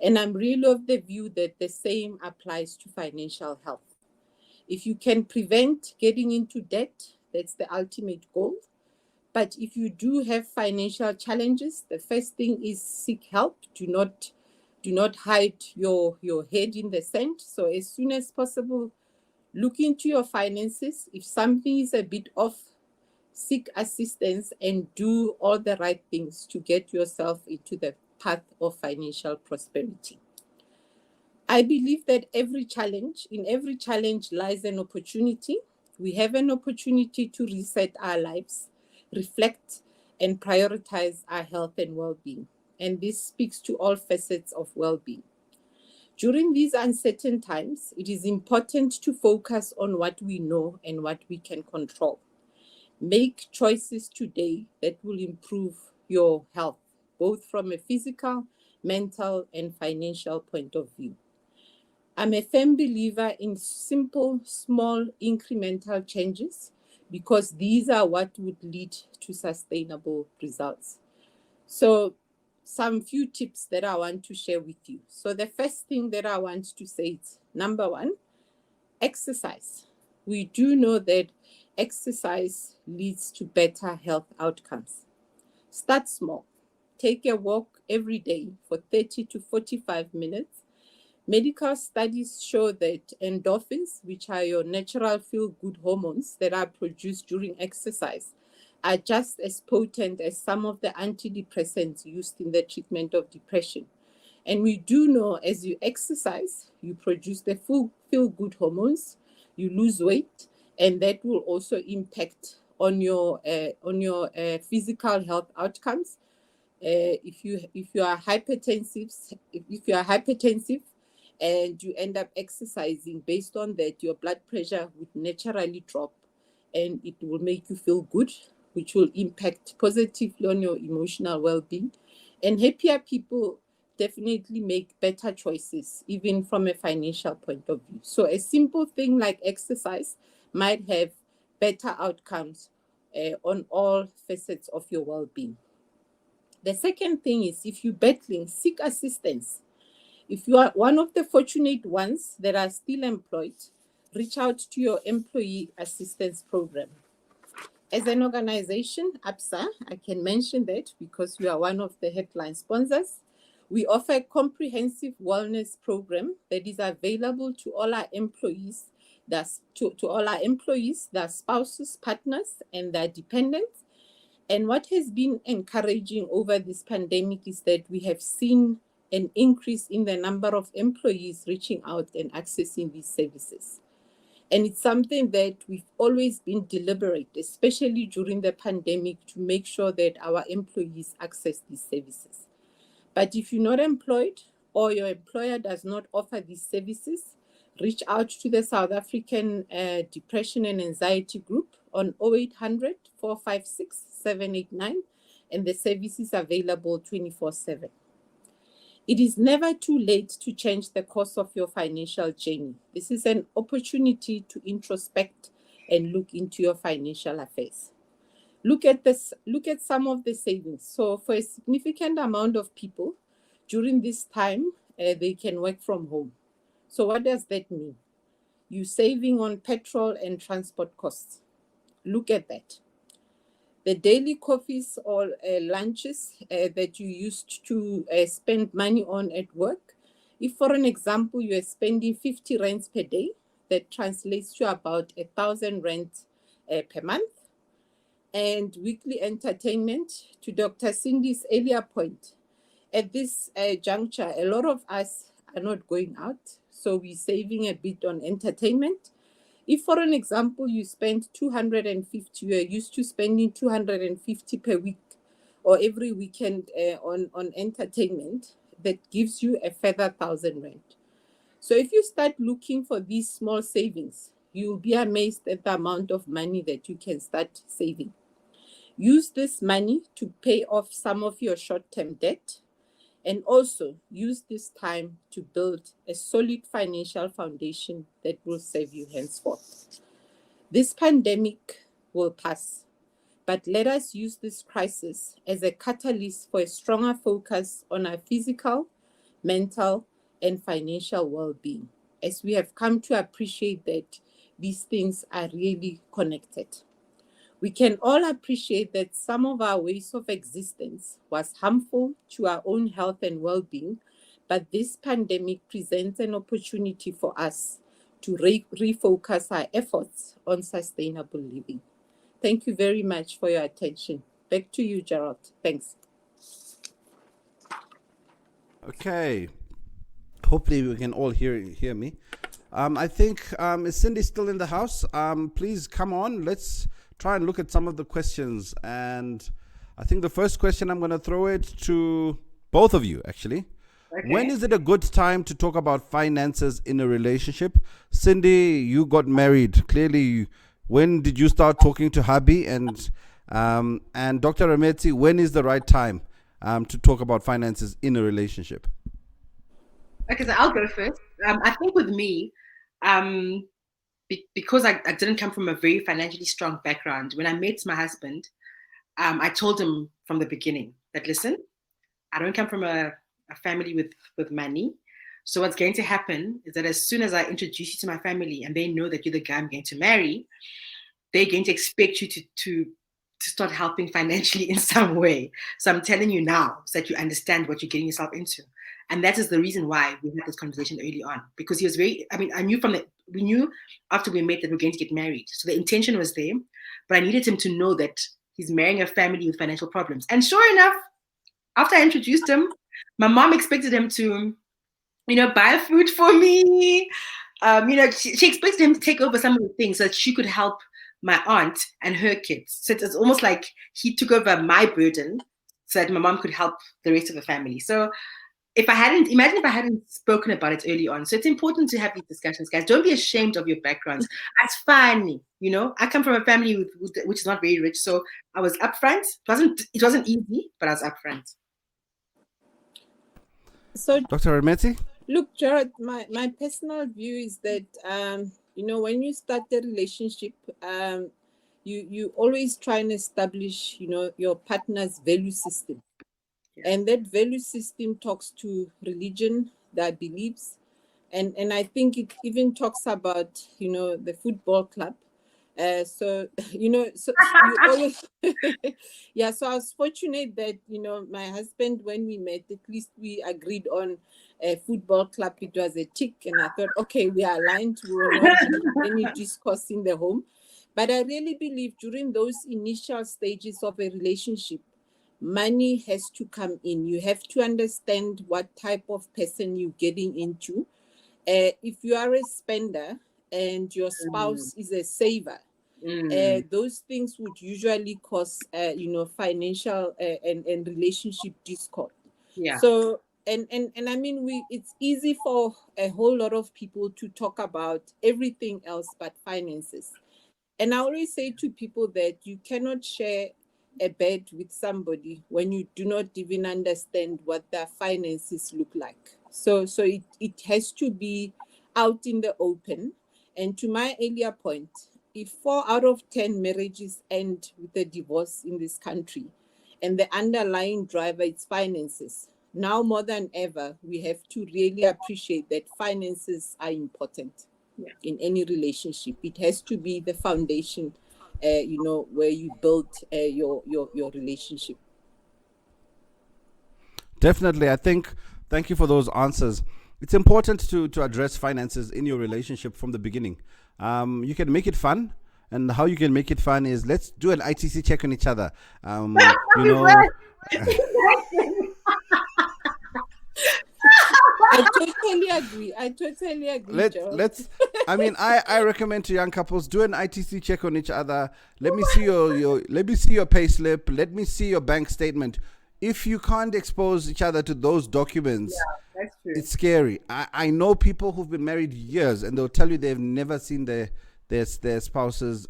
And I'm really of the view that the same applies to financial health. If you can prevent getting into debt, that's the ultimate goal. But if you do have financial challenges, the first thing is seek help. Do not hide your head in the sand. So as soon as possible, look into your finances. If something is a bit off, seek assistance and do all the right things to get yourself into the path of financial prosperity. I believe that in every challenge lies an opportunity. We have an opportunity to reset our lives, reflect, and prioritize our health and well-being. And this speaks to all facets of well-being. During these uncertain times, it is important to focus on what we know and what we can control. Make choices today that will improve your health, both from a physical, mental, and financial point of view. I'm a firm believer in simple, small, incremental changes because these are what would lead to sustainable results. So some few tips that I want to share with you. So the first thing that I want to say is, number one, exercise. We do know that exercise leads to better health outcomes. Start small. Take a walk every day for 30 to 45 minutes. Medical studies show that endorphins, which are your natural feel-good hormones that are produced during exercise, are just as potent as some of the antidepressants used in the treatment of depression. And we do know as you exercise, you produce the feel-good hormones, you lose weight, and that will also impact on your physical health outcomes. If you are hypertensive and you end up exercising, based on that, your blood pressure would naturally drop, and it will make you feel good, which will impact positively on your emotional well-being. And happier people definitely make better choices, even from a financial point of view. So a simple thing like exercise might have better outcomes on all facets of your well-being. The second thing is, if you're battling, seek assistance. If you are one of the fortunate ones that are still employed, reach out to your employee assistance program. As an organization, ABSA, I can mention that because we are one of the headline sponsors. We offer a comprehensive wellness program that is available to all our employees, to all our employees, their spouses, partners, and their dependents. And what has been encouraging over this pandemic is that we have seen an increase in the number of employees reaching out and accessing these services. And it's something that we've always been deliberate, especially during the pandemic, to make sure that our employees access these services. But if you're not employed or your employer does not offer these services, reach out to the South African Depression and Anxiety Group on 0800 456 789, and the service is available 24/7. It is never too late to change the course of your financial journey. This is an opportunity to introspect and look into your financial affairs. Look at some of the savings. So for a significant amount of people, during this time, they can work from home. So what does that mean? You're saving on petrol and transport costs. Look at that. The daily coffees or lunches that you used to spend money on at work, if for an example you are spending 50 rands per day, that translates to about 1,000 rands per month. And weekly entertainment, to Dr. Sindi's earlier point, at this juncture, a lot of us are not going out, so we're saving a bit on entertainment. If, for an example, you spend 250, you're used to spending 250 per week or every weekend on entertainment, that gives you a further 1,000 rand. So if you start looking for these small savings, you'll be amazed at the amount of money that you can start saving. Use this money to pay off some of your short-term debt, and also use this time to build a solid financial foundation that will serve you henceforth. This pandemic will pass, but let us use this crisis as a catalyst for a stronger focus on our physical, mental, and financial well-being, as we have come to appreciate that these things are really connected. We can all appreciate that some of our ways of existence was harmful to our own health and well-being, but this pandemic presents an opportunity for us to refocus our efforts on sustainable living. Thank you very much for your attention. Back to you, Gerald. Thanks. Okay. Hopefully we can all hear me. I think, is Sindi still in the house? Please come on. Let's try and look at some of the questions. And I think the first question, I'm going to throw it to both of you, actually. Okay. When is it a good time to talk about finances in a relationship? Sindi, you got married. Clearly, when did you start talking to hubby? And Dr. Rametsi, when is the right time to talk about finances in a relationship? Okay, so I'll go first. I think with me, because I didn't come from a very financially strong background, when I met my husband, I told him from the beginning that, listen, I don't come from a family with money. So what's going to happen is that as soon as I introduce you to my family and they know that you're the guy I'm going to marry, they're going to expect you to start helping financially in some way. So I'm telling you now so that you understand what you're getting yourself into. And that is the reason why we had this conversation early on, because he was we knew after we met that we're going to get married. So the intention was there, but I needed him to know that he's marrying a family with financial problems. And sure enough, after I introduced him, my mom expected him to, buy food for me. She expected him to take over some of the things so that she could help my aunt and her kids. So it's almost like he took over my burden so that my mom could help the rest of the family. So imagine if I hadn't spoken about it early on. So it's important to have these discussions, guys. Don't be ashamed of your backgrounds. That's funny. I come from a family which is not very rich. So I was upfront. It wasn't easy, but I was upfront. So, Dr. Rametsi? Look, Jared, my personal view is that, when you start a relationship, you always try and establish, your partner's value system. Yeah. And that value system talks to religion, their beliefs. And I think it even talks about, the football club. So you always yeah. So I was fortunate that my husband, when we met, at least we agreed on a football club. It was a tick, and I thought, okay, we are aligned. We will not have any discourse in the home. But I really believe during those initial stages of a relationship, money has to come in. You have to understand what type of person you're getting into. If you are a spender and your spouse is a saver, those things would usually cause, financial and relationship discord. Yeah. So, and I mean, it's easy for a whole lot of people to talk about everything else but finances. And I always say to people that you cannot share a bed with somebody when you do not even understand what their finances look like. So it has to be out in the open. And to my earlier point, if 4 out of 10 marriages end with a divorce in this country, and the underlying driver is finances, now more than ever, we have to really appreciate that finances are important in any relationship. It has to be the foundation, where you build your relationship. Definitely. Thank you for those answers. It's important to address finances in your relationship from the beginning. You can make it fun. And how you can make it fun is, let's do an ITC check on each other. I totally agree. Let's. I mean, I recommend to young couples, do an ITC check on each other. Let me see your pay slip. Let me see your bank statement. If you can't expose each other to those documents, that's true. It's scary. I know people who've been married years, and they'll tell you they've never seen their spouse's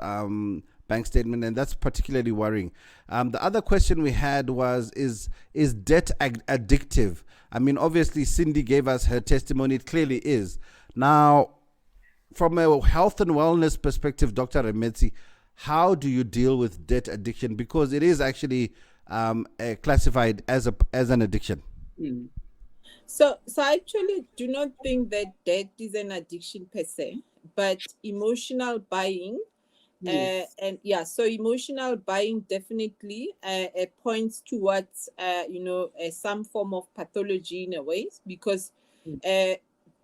bank statement, and that's particularly worrying. The other question we had was, is debt addictive? I mean, obviously, Sindi gave us her testimony. It clearly is. Now, from a health and wellness perspective, Dr. Rametsi, how do you deal with debt addiction? Because it is actually classified as an addiction. So I actually do not think that debt is an addiction per se, but emotional buying. So emotional buying definitely points towards some form of pathology in a way, because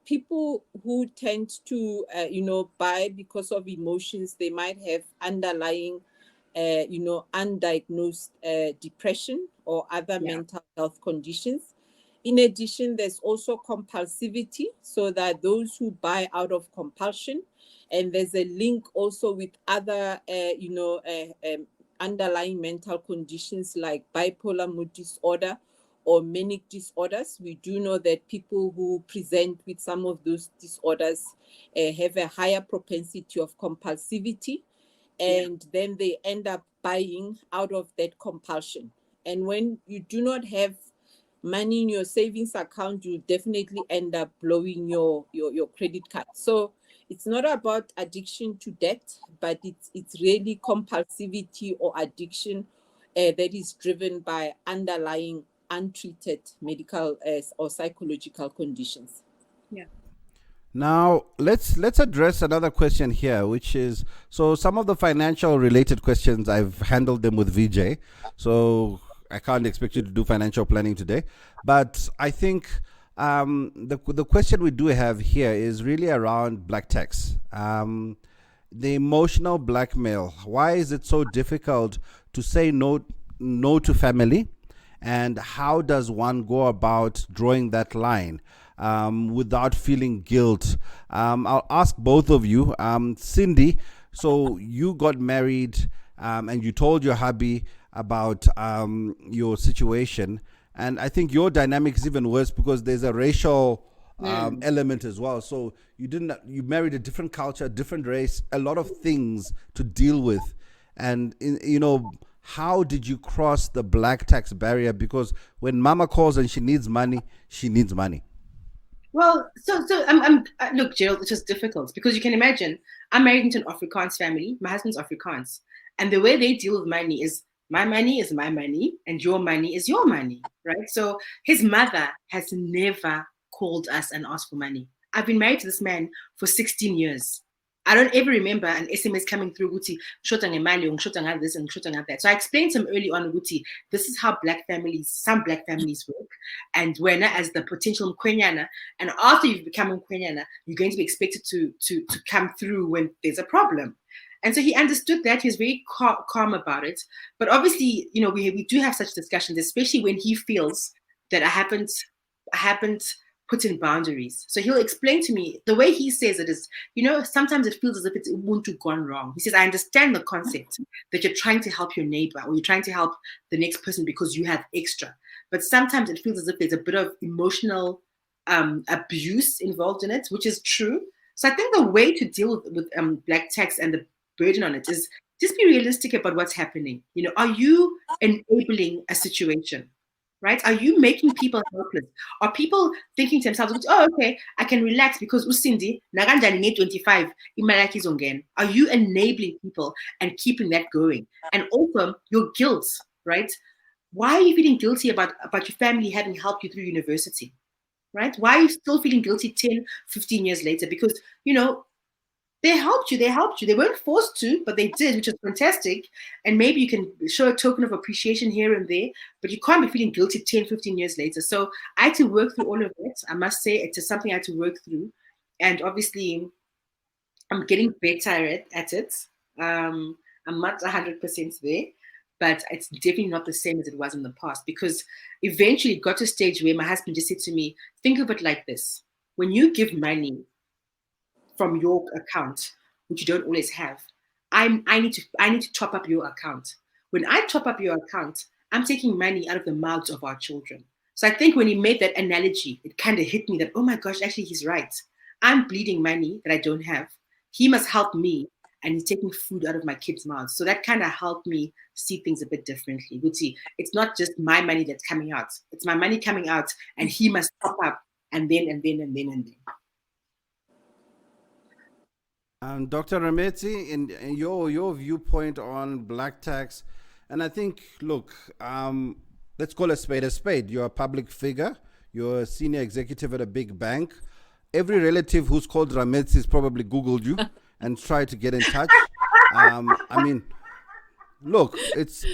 people who tend to buy because of emotions, they might have underlying undiagnosed depression or other mental health conditions. In addition, there's also compulsivity, so that those who buy out of compulsion, and there's a link also with other, underlying mental conditions like bipolar mood disorder or manic disorders. We do know that people who present with some of those disorders have a higher propensity of compulsivity, and then they end up buying out of that compulsion. And when you do not have money in your savings account, you definitely end up blowing your credit card. So it's not about addiction to debt, but it's really compulsivity or addiction that is driven by underlying untreated medical or psychological conditions. Yeah. Now, let's address another question here, which is, so some of the financial related questions, I've handled them with VJ. So I can't expect you to do financial planning today. But I think the question we do have here is really around black tax. The emotional blackmail. Why is it so difficult to say no to family? And how does one go about drawing that line without feeling guilt? I'll ask both of you. Sindi, so you got married and you told your hubby about your situation. And I think your dynamic is even worse because there's a racial element as well. So you married a different culture, different race, a lot of things to deal with. And, how did you cross the black tax barrier? Because when mama calls and she needs money, she needs money. Well, look, Gerald, it was difficult because you can imagine I'm married into an Afrikaans family. My husband's Afrikaans. And the way they deal with money is my money is my money and your money is your money, right? So his mother has never called us and asked for money. I've been married to this man for 16 years. I don't ever remember an SMS coming through Guti, shota ngemali, shota nga this and shota nga that. So I explained to him early on, Guti, this is how some black families work. And when as the potential Mkwenyana, and after you've become Mkwenyana, you're going to be expected to come through when there's a problem. And so he understood that. He was very calm about it. But obviously, you know, we do have such discussions, especially when he feels that I haven't put in boundaries. So he'll explain to me, the way he says it is, you know, sometimes it feels as if it's Ubuntu gone wrong. He says, I understand the concept that you're trying to help your neighbor or you're trying to help the next person because you have extra. But sometimes it feels as if there's a bit of emotional abuse involved in it, which is true. So I think the way to deal with black tax and the burden on it is just be realistic about what's happening. You know, are you enabling a situation? Right? Are you making people helpless? Are people thinking to themselves, oh, okay, I can relax because Usindi, Naganjani 25, Imalaki Zongen. Are you enabling people and keeping that going? And also your guilt, right? Why are you feeling guilty about your family having helped you through university? Right? Why are you still feeling guilty 10, 15 years later? Because, you know, they helped you. They weren't forced to, but they did, which is fantastic. And maybe you can show a token of appreciation here and there, but you can't be feeling guilty 10, 15 years later. So I had to work through all of it. I must say it is something I had to work through. And obviously, I'm getting better at it. I'm not 100% there, but it's definitely not the same as it was in the past, because eventually it got to a stage where my husband just said to me, think of it like this. When you give money from your account, which you don't always have, I need to top up your account. When I top up your account, I'm taking money out of the mouths of our children. So I think when he made that analogy, it kind of hit me that, oh my gosh, actually he's right. I'm bleeding money that I don't have. He must help me, and he's taking food out of my kids' mouths. So that kind of helped me see things a bit differently. Guti, it's not just my money that's coming out. It's my money coming out, and he must top up, and then. Dr. Rametsi, in your viewpoint on black tax, and I think, look, let's call a spade a spade. You're a public figure. You're a senior executive at a big bank. Every relative who's called Rametsi has probably Googled you and tried to get in touch. I mean, look,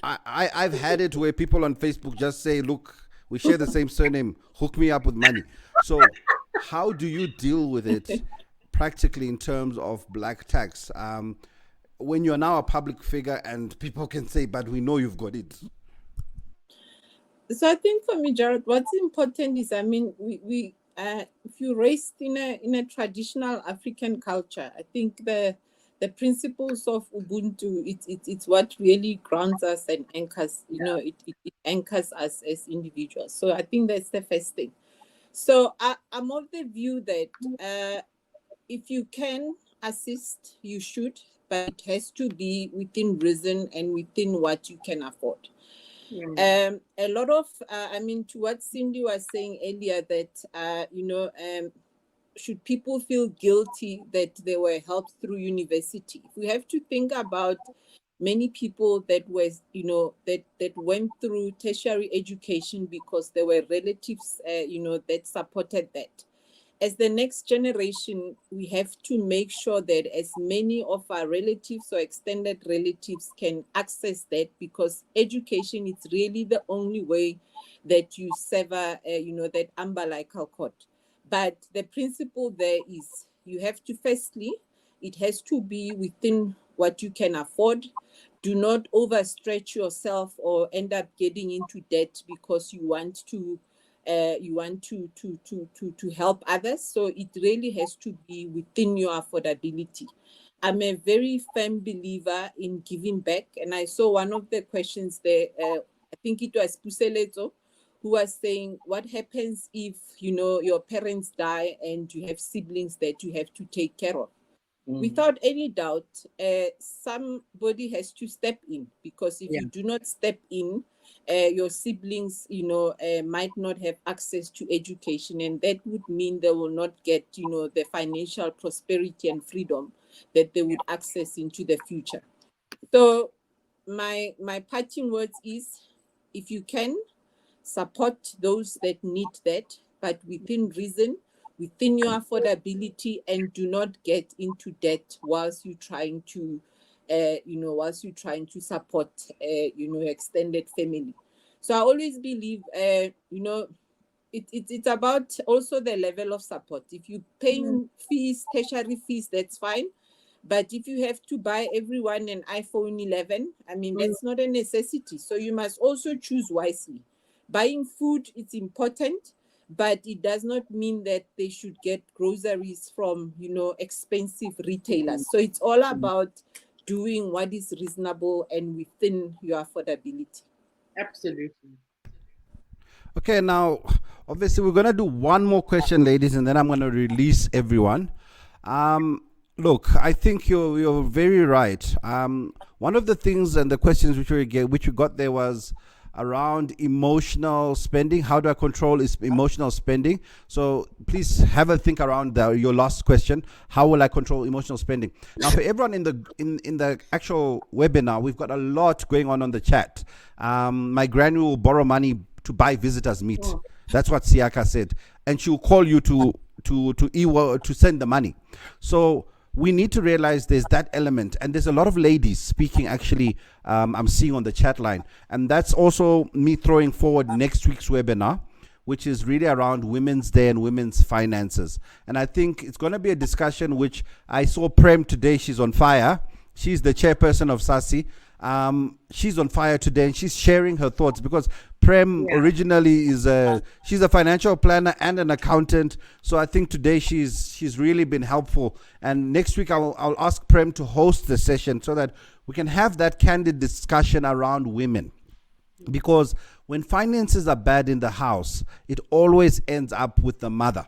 I've had it where people on Facebook just say, look, we share the same surname, hook me up with money. So how do you deal with it practically in terms of black tax when you're now a public figure and people can say, but we know you've got it? So I think for me, Jared, what's important is, I mean, we if you're raised in a traditional African culture, I think the principles of Ubuntu, it's what really grounds us and anchors, you know, it anchors us as individuals. So I think that's the first thing. So I'm of the view that if you can assist, you should, but it has to be within reason and within what you can afford. A lot of, I mean, to what Sindi was saying earlier, that, you know, should people feel guilty that they were helped through university? We have to think about many people that were, you know, that went through tertiary education because there were relatives, you know, that supported that. As the next generation, we have to make sure that as many of our relatives or extended relatives can access that, because education is really the only way that you sever, you know, that umbilical cord. But the principle there is you have to, firstly, it has to be within what you can afford. Do not overstretch yourself or end up getting into debt because you want to help others. So it really has to be within your affordability. I'm a very firm believer in giving back. And I saw one of the questions there, I think it was Puseleto, who was saying, what happens if, you know, your parents die and you have siblings that you have to take care of? Without any doubt, somebody has to step in, because if you do not step in, your siblings, you know, might not have access to education, and that would mean they will not get, you know, the financial prosperity and freedom that they would access into the future. So my parting words is, if you can, support those that need that, but within reason, within your affordability, and do not get into debt whilst you're trying to support your extended family. So I always believe it's about also the level of support. If you're paying fees, tertiary fees, that's fine. But if you have to buy everyone an iPhone 11, I mean, that's not a necessity. So you must also choose wisely. Buying food is important, but it does not mean that they should get groceries from, expensive retailers. So it's all about doing what is reasonable and within your affordability. Absolutely. Okay, now, obviously, we're going to do one more question, ladies, and then I'm going to release everyone. Look, I think you're very right. One of the things and the questions which we got there was around emotional spending. How do I control emotional spending? So please have a think around your last question. How will I control emotional spending? Now, for everyone in the actual webinar, we've got a lot going on the chat. My granny will borrow money to buy visitors meat. That's what Siaka said, and she'll call you to send the money. So we need to realize there's that element, and there's a lot of ladies speaking actually. I'm seeing on the chat line, and that's also me throwing forward next week's webinar, which is really around Women's Day and women's finances. And I think it's going to be a discussion which I saw Prem today. She's on fire. She's the chairperson of SASI. She's on fire today, and she's sharing her thoughts, because Prem originally she's a financial planner and an accountant. So I think today she's really been helpful. And next week I'll ask Prem to host the session so that we can have that candid discussion around women. Because when finances are bad in the house, it always ends up with the mother.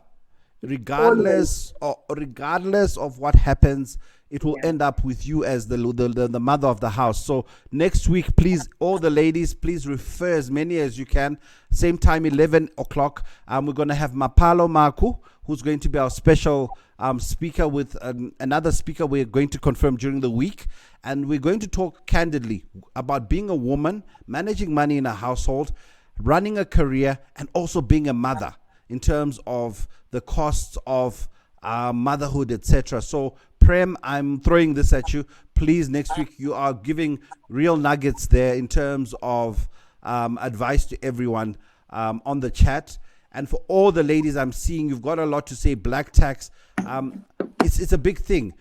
Regardless of what happens, it will end up with you as the mother of the house. So next week, please, all the ladies, please refer as many as you can. Same time, 11 o'clock. We're going to have Mapalo Maku, who's going to be our special speaker, with another speaker we're going to confirm during the week. And we're going to talk candidly about being a woman, managing money in a household, running a career, and also being a mother in terms of the costs of motherhood, etc. So Prem, I'm throwing this at you. Please, next week you are giving real nuggets there in terms of advice to everyone on the chat. And for all the ladies I'm seeing, you've got a lot to say. Black tax, it's a big thing.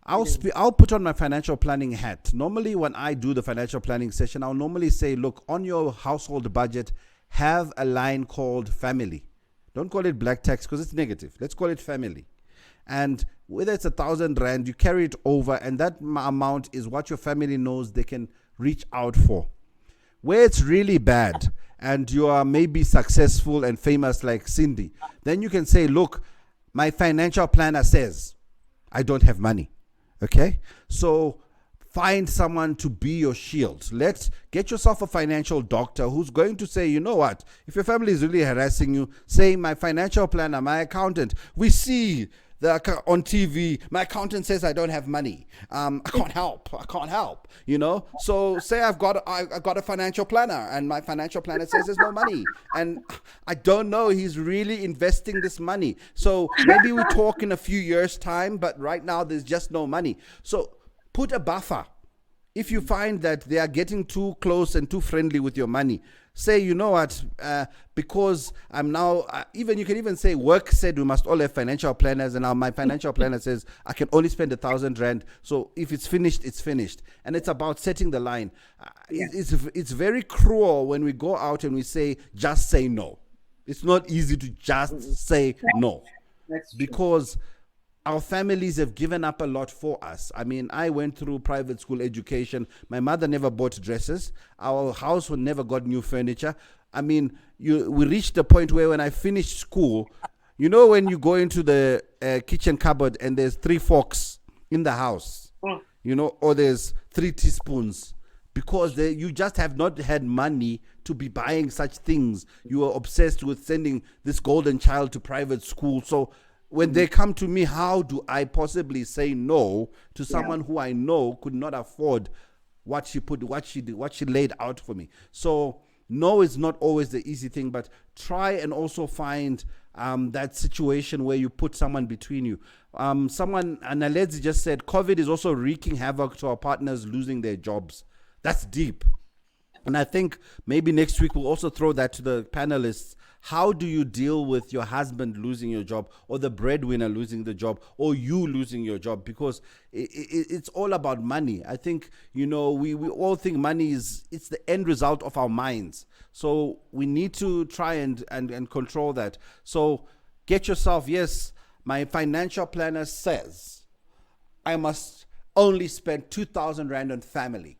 I'll put on my financial planning hat. Normally, when I do the financial planning session, I'll normally say, look, on your household budget, have a line called family. Don't call it black tax because it's negative. Let's call it family. And whether it's 1,000 rand, you carry it over, and that amount is what your family knows they can reach out for. Where it's really bad and you are maybe successful and famous like Sindi, then you can say, look, my financial planner says I don't have money. Okay? So find someone to be your shield. Let's get yourself a financial doctor who's going to say, you know what, if your family is really harassing you, say, my financial planner, my accountant, we see on TV, my accountant says I don't have money. I can't help. So say I got a financial planner, and my financial planner says there's no money, and I don't know he's really investing this money. So maybe we talk in a few years' time, but right now there's just no money. So put a buffer. If you find that they are getting too close and too friendly with your money, say, you know what, because I'm now, you can even say, work said we must all have financial planners, and now my financial planner says I can only spend 1,000 rand. So if it's finished, it's finished. And it's about setting the line. It's very cruel when we go out and we say, just say no. It's not easy to just say no. That's true. Because our families have given up a lot for us. I mean, I went through private school education. My mother never bought dresses. Our house never got new furniture. I mean, we reached the point where when I finished school, you know, when you go into the kitchen cupboard and there's 3 forks in the house, you know, or there's 3 teaspoons, because you just have not had money to be buying such things. You are obsessed with sending this golden child to private school. So when they come to me, how do I possibly say no to someone who I know could not afford what she laid out for me? So no is not always the easy thing, but try and also find that situation where you put someone between you. Someone, Analedzi just said, COVID is also wreaking havoc to our partners losing their jobs. That's deep. And I think maybe next week we'll also throw that to the panelists. How do you deal with your husband losing your job, or the breadwinner losing the job, or you losing your job? Because it's all about money. I think, we all think money it's the end result of our minds. So we need to try and control that. So get yourself, yes, my financial planner says I must only spend 2,000 Rand on family.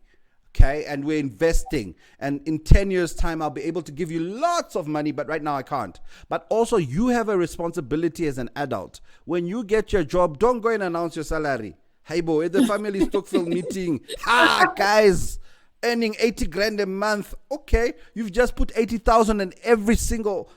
Okay, and we're investing, and in 10 years time I'll be able to give you lots of money, but right now I can't. But also, you have a responsibility as an adult. When you get your job, don't go and announce your salary. Hey boy, at the family Stockville meeting, guys, earning 80 grand a month. Okay, you've just put 80,000, and every single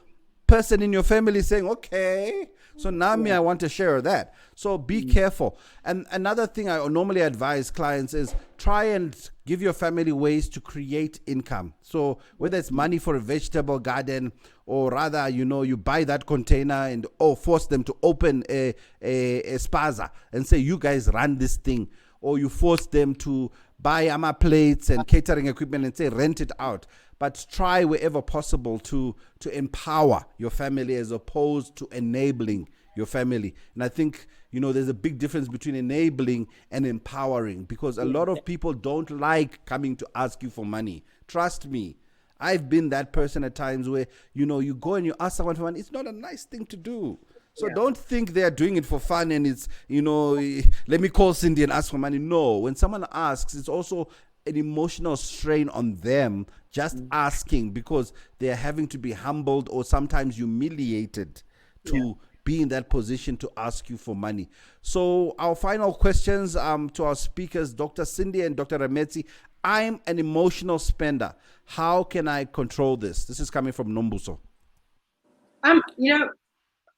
person in your family saying, okay, so now I want a share of that. So be careful. And another thing I normally advise clients is try and give your family ways to create income. So whether it's money for a vegetable garden, or rather, you buy that container and force them to open a spaza and say, you guys run this thing. Or you force them to buy AMA plates and catering equipment and say, rent it out. But try wherever possible to empower your family as opposed to enabling your family. And I think, there's a big difference between enabling and empowering, because a lot of people don't like coming to ask you for money. Trust me. I've been that person at times where, you go and you ask someone for money. It's not a nice thing to do. So don't think they're doing it for fun and it's, let me call Sindi and ask for money. No, when someone asks, it's also an emotional strain on them just asking, because they're having to be humbled or sometimes humiliated to be in that position to ask you for money. So our final questions to our speakers, Dr. Sindi and Dr. Rametsi. I'm an emotional spender. How can I control this? This is coming from Nombuso.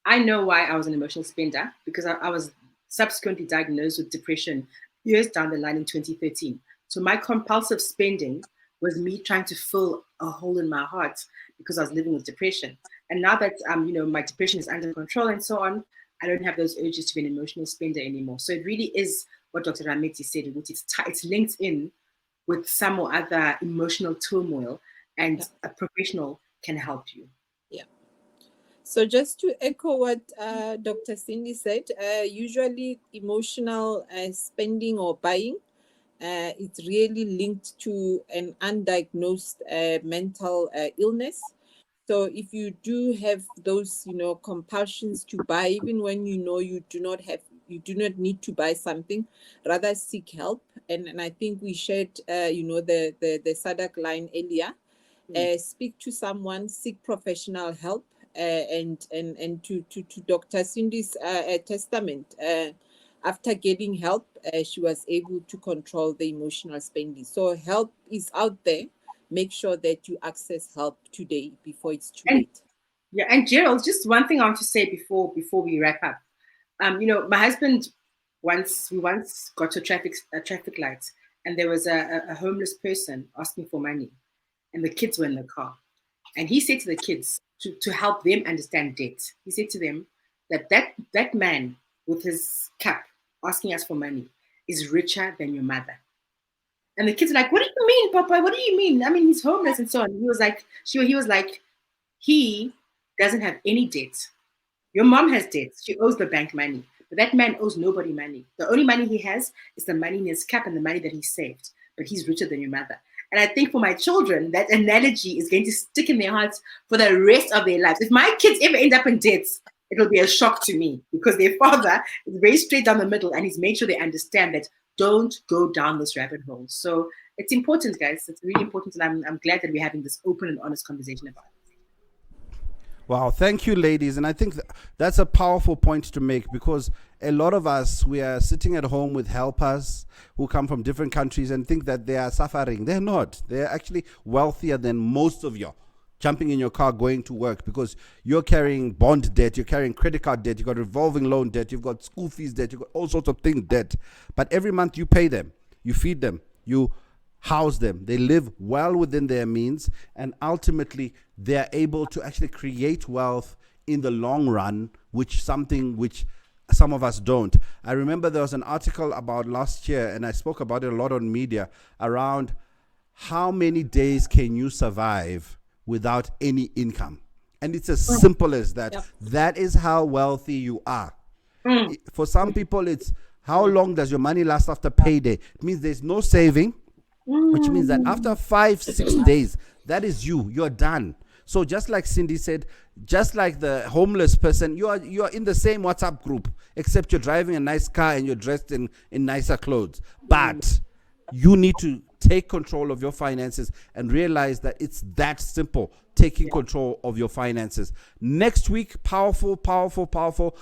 I know why I was an emotional spender, because I was subsequently diagnosed with depression years down the line in 2013. So my compulsive spending was me trying to fill a hole in my heart because I was living with depression. And now that my depression is under control and so on, I don't have those urges to be an emotional spender anymore. So it really is what Dr. Rametsi said, which it's linked in with some or other emotional turmoil, and a professional can help you. Yeah. So just to echo what Dr. Sindi said, usually emotional spending or buying, it's really linked to an undiagnosed mental illness. So if you do have those, compulsions to buy, even when you do not need to buy something, rather seek help. And I think we shared, the SADC line earlier. Speak to someone, seek professional help, and to Dr. Sindi's testament. After getting help, she was able to control the emotional spending. So help is out there. Make sure that you access help today before it's too late. Yeah, and Gerald, just one thing I want to say before we wrap up. My husband once got to a traffic light, and there was a homeless person asking for money, and the kids were in the car, and he said to the kids to help them understand debt. He said to them that man with his cap asking us for money is richer than your mother. And the kids are like, what do you mean, Papa? What do you mean? I mean, he's homeless and so on. He was like, he doesn't have any debt. Your mom has debt. She owes the bank money. But that man owes nobody money. The only money he has is the money in his cap and the money that he saved. But he's richer than your mother. And I think for my children, that analogy is going to stick in their hearts for the rest of their lives. If my kids ever end up in debt, it'll be a shock to me, because their father is very straight down the middle, and he's made sure they understand that don't go down this rabbit hole. So it's important, guys. It's really important, and I'm glad that we're having this open and honest conversation about it. Wow, thank you, ladies. And I think that's a powerful point to make, because a lot of us, we are sitting at home with helpers who come from different countries and think that they are suffering. They're not. They're actually wealthier than most of you. Jumping in your car, going to work, because you're carrying bond debt, you're carrying credit card debt, you've got revolving loan debt, you've got school fees debt, you've got all sorts of things debt. But every month you pay them, you feed them, you house them. They live well within their means, and ultimately they're able to actually create wealth in the long run, which some of us don't. I remember there was an article about last year, and I spoke about it a lot on media, around how many days can you survive without any income. And it's as simple as that. Yep. That is how wealthy you are. For some people, it's how long does your money last after payday? It means there's no saving, which means that after 5-6 days, that is you're done. So just like Sindi said, just like the homeless person, you are in the same WhatsApp group, except you're driving a nice car and you're dressed in nicer clothes. But you need to take control of your finances and realize that it's that simple, taking control of your finances. Next week, powerful. Mapalo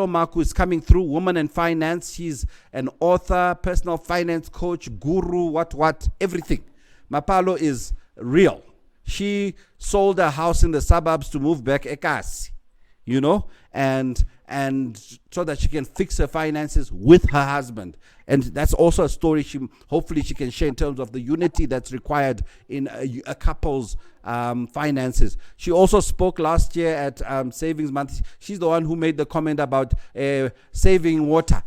Maku is coming through, Woman in Finance. She's an author, personal finance coach, guru, what, everything. Mapalo is real. She sold her house in the suburbs to move back Ekasi, and so that she can fix her finances with her husband. And that's also a story hopefully she can share in terms of the unity that's required in a couple's finances. She also spoke last year at Savings Month. She's the one who made the comment about saving water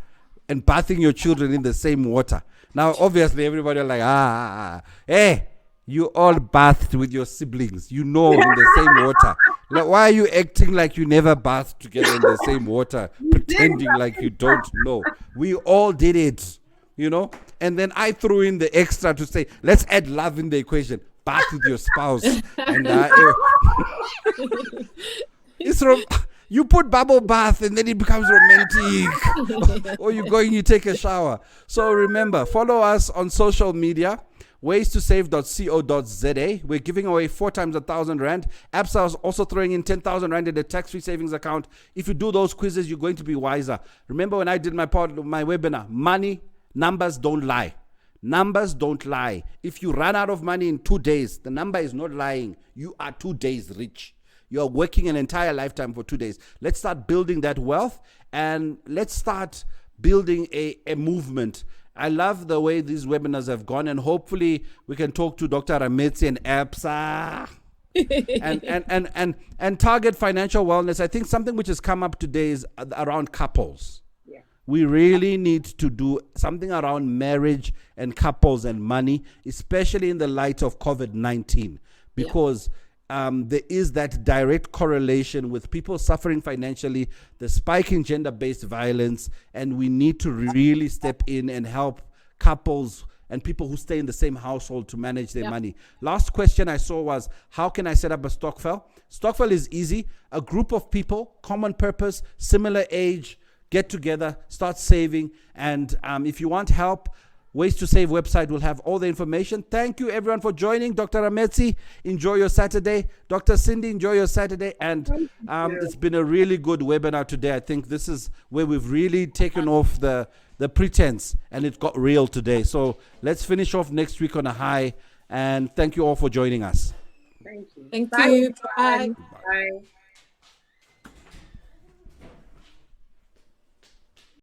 and bathing your children in the same water. Now, obviously, everybody are like, hey, you all bathed with your siblings, in the same water. Like, why are you acting like you never bathed together in the same water, pretending like you don't know? We all did it, And then I threw in the extra to say, let's add love in the equation. Bath with your spouse. And it's you put bubble bath and then it becomes romantic. Or you take a shower. So remember, follow us on social media. waystosave.co.za. We're giving away 4 times 1,000 rand. ABSA is also throwing in 10,000 rand in the tax-free savings account. If you do those quizzes, you're going to be wiser. Remember when I did my webinar, money, numbers don't lie. Numbers don't lie. If you run out of money in 2 days, the number is not lying. You are 2 days rich. You are working an entire lifetime for 2 days. Let's start building that wealth, and let's start building a movement. I love the way these webinars have gone, and hopefully we can talk to Dr. Rametsi and ABSA and target financial wellness. I think something which has come up today is around couples. Yeah. We really need to do something around marriage and couples and money, especially in the light of COVID-19, because there is that direct correlation with people suffering financially, the spike in gender-based violence, and we need to really step in and help couples and people who stay in the same household to manage their money. Last question I saw was, how can I set up a stokvel? Stokvel is easy. A group of people, common purpose, similar age, get together, start saving, and if you want help, Ways to Save website will have all the information. Thank you, everyone, for joining. Dr. Rametsi, enjoy your Saturday. Dr. Sindi, enjoy your Saturday. And it's been a really good webinar today. I think this is where we've really taken off the pretense, and it got real today. So let's finish off next week on a high. And thank you all for joining us. Thank you. Thank you. Bye. Bye.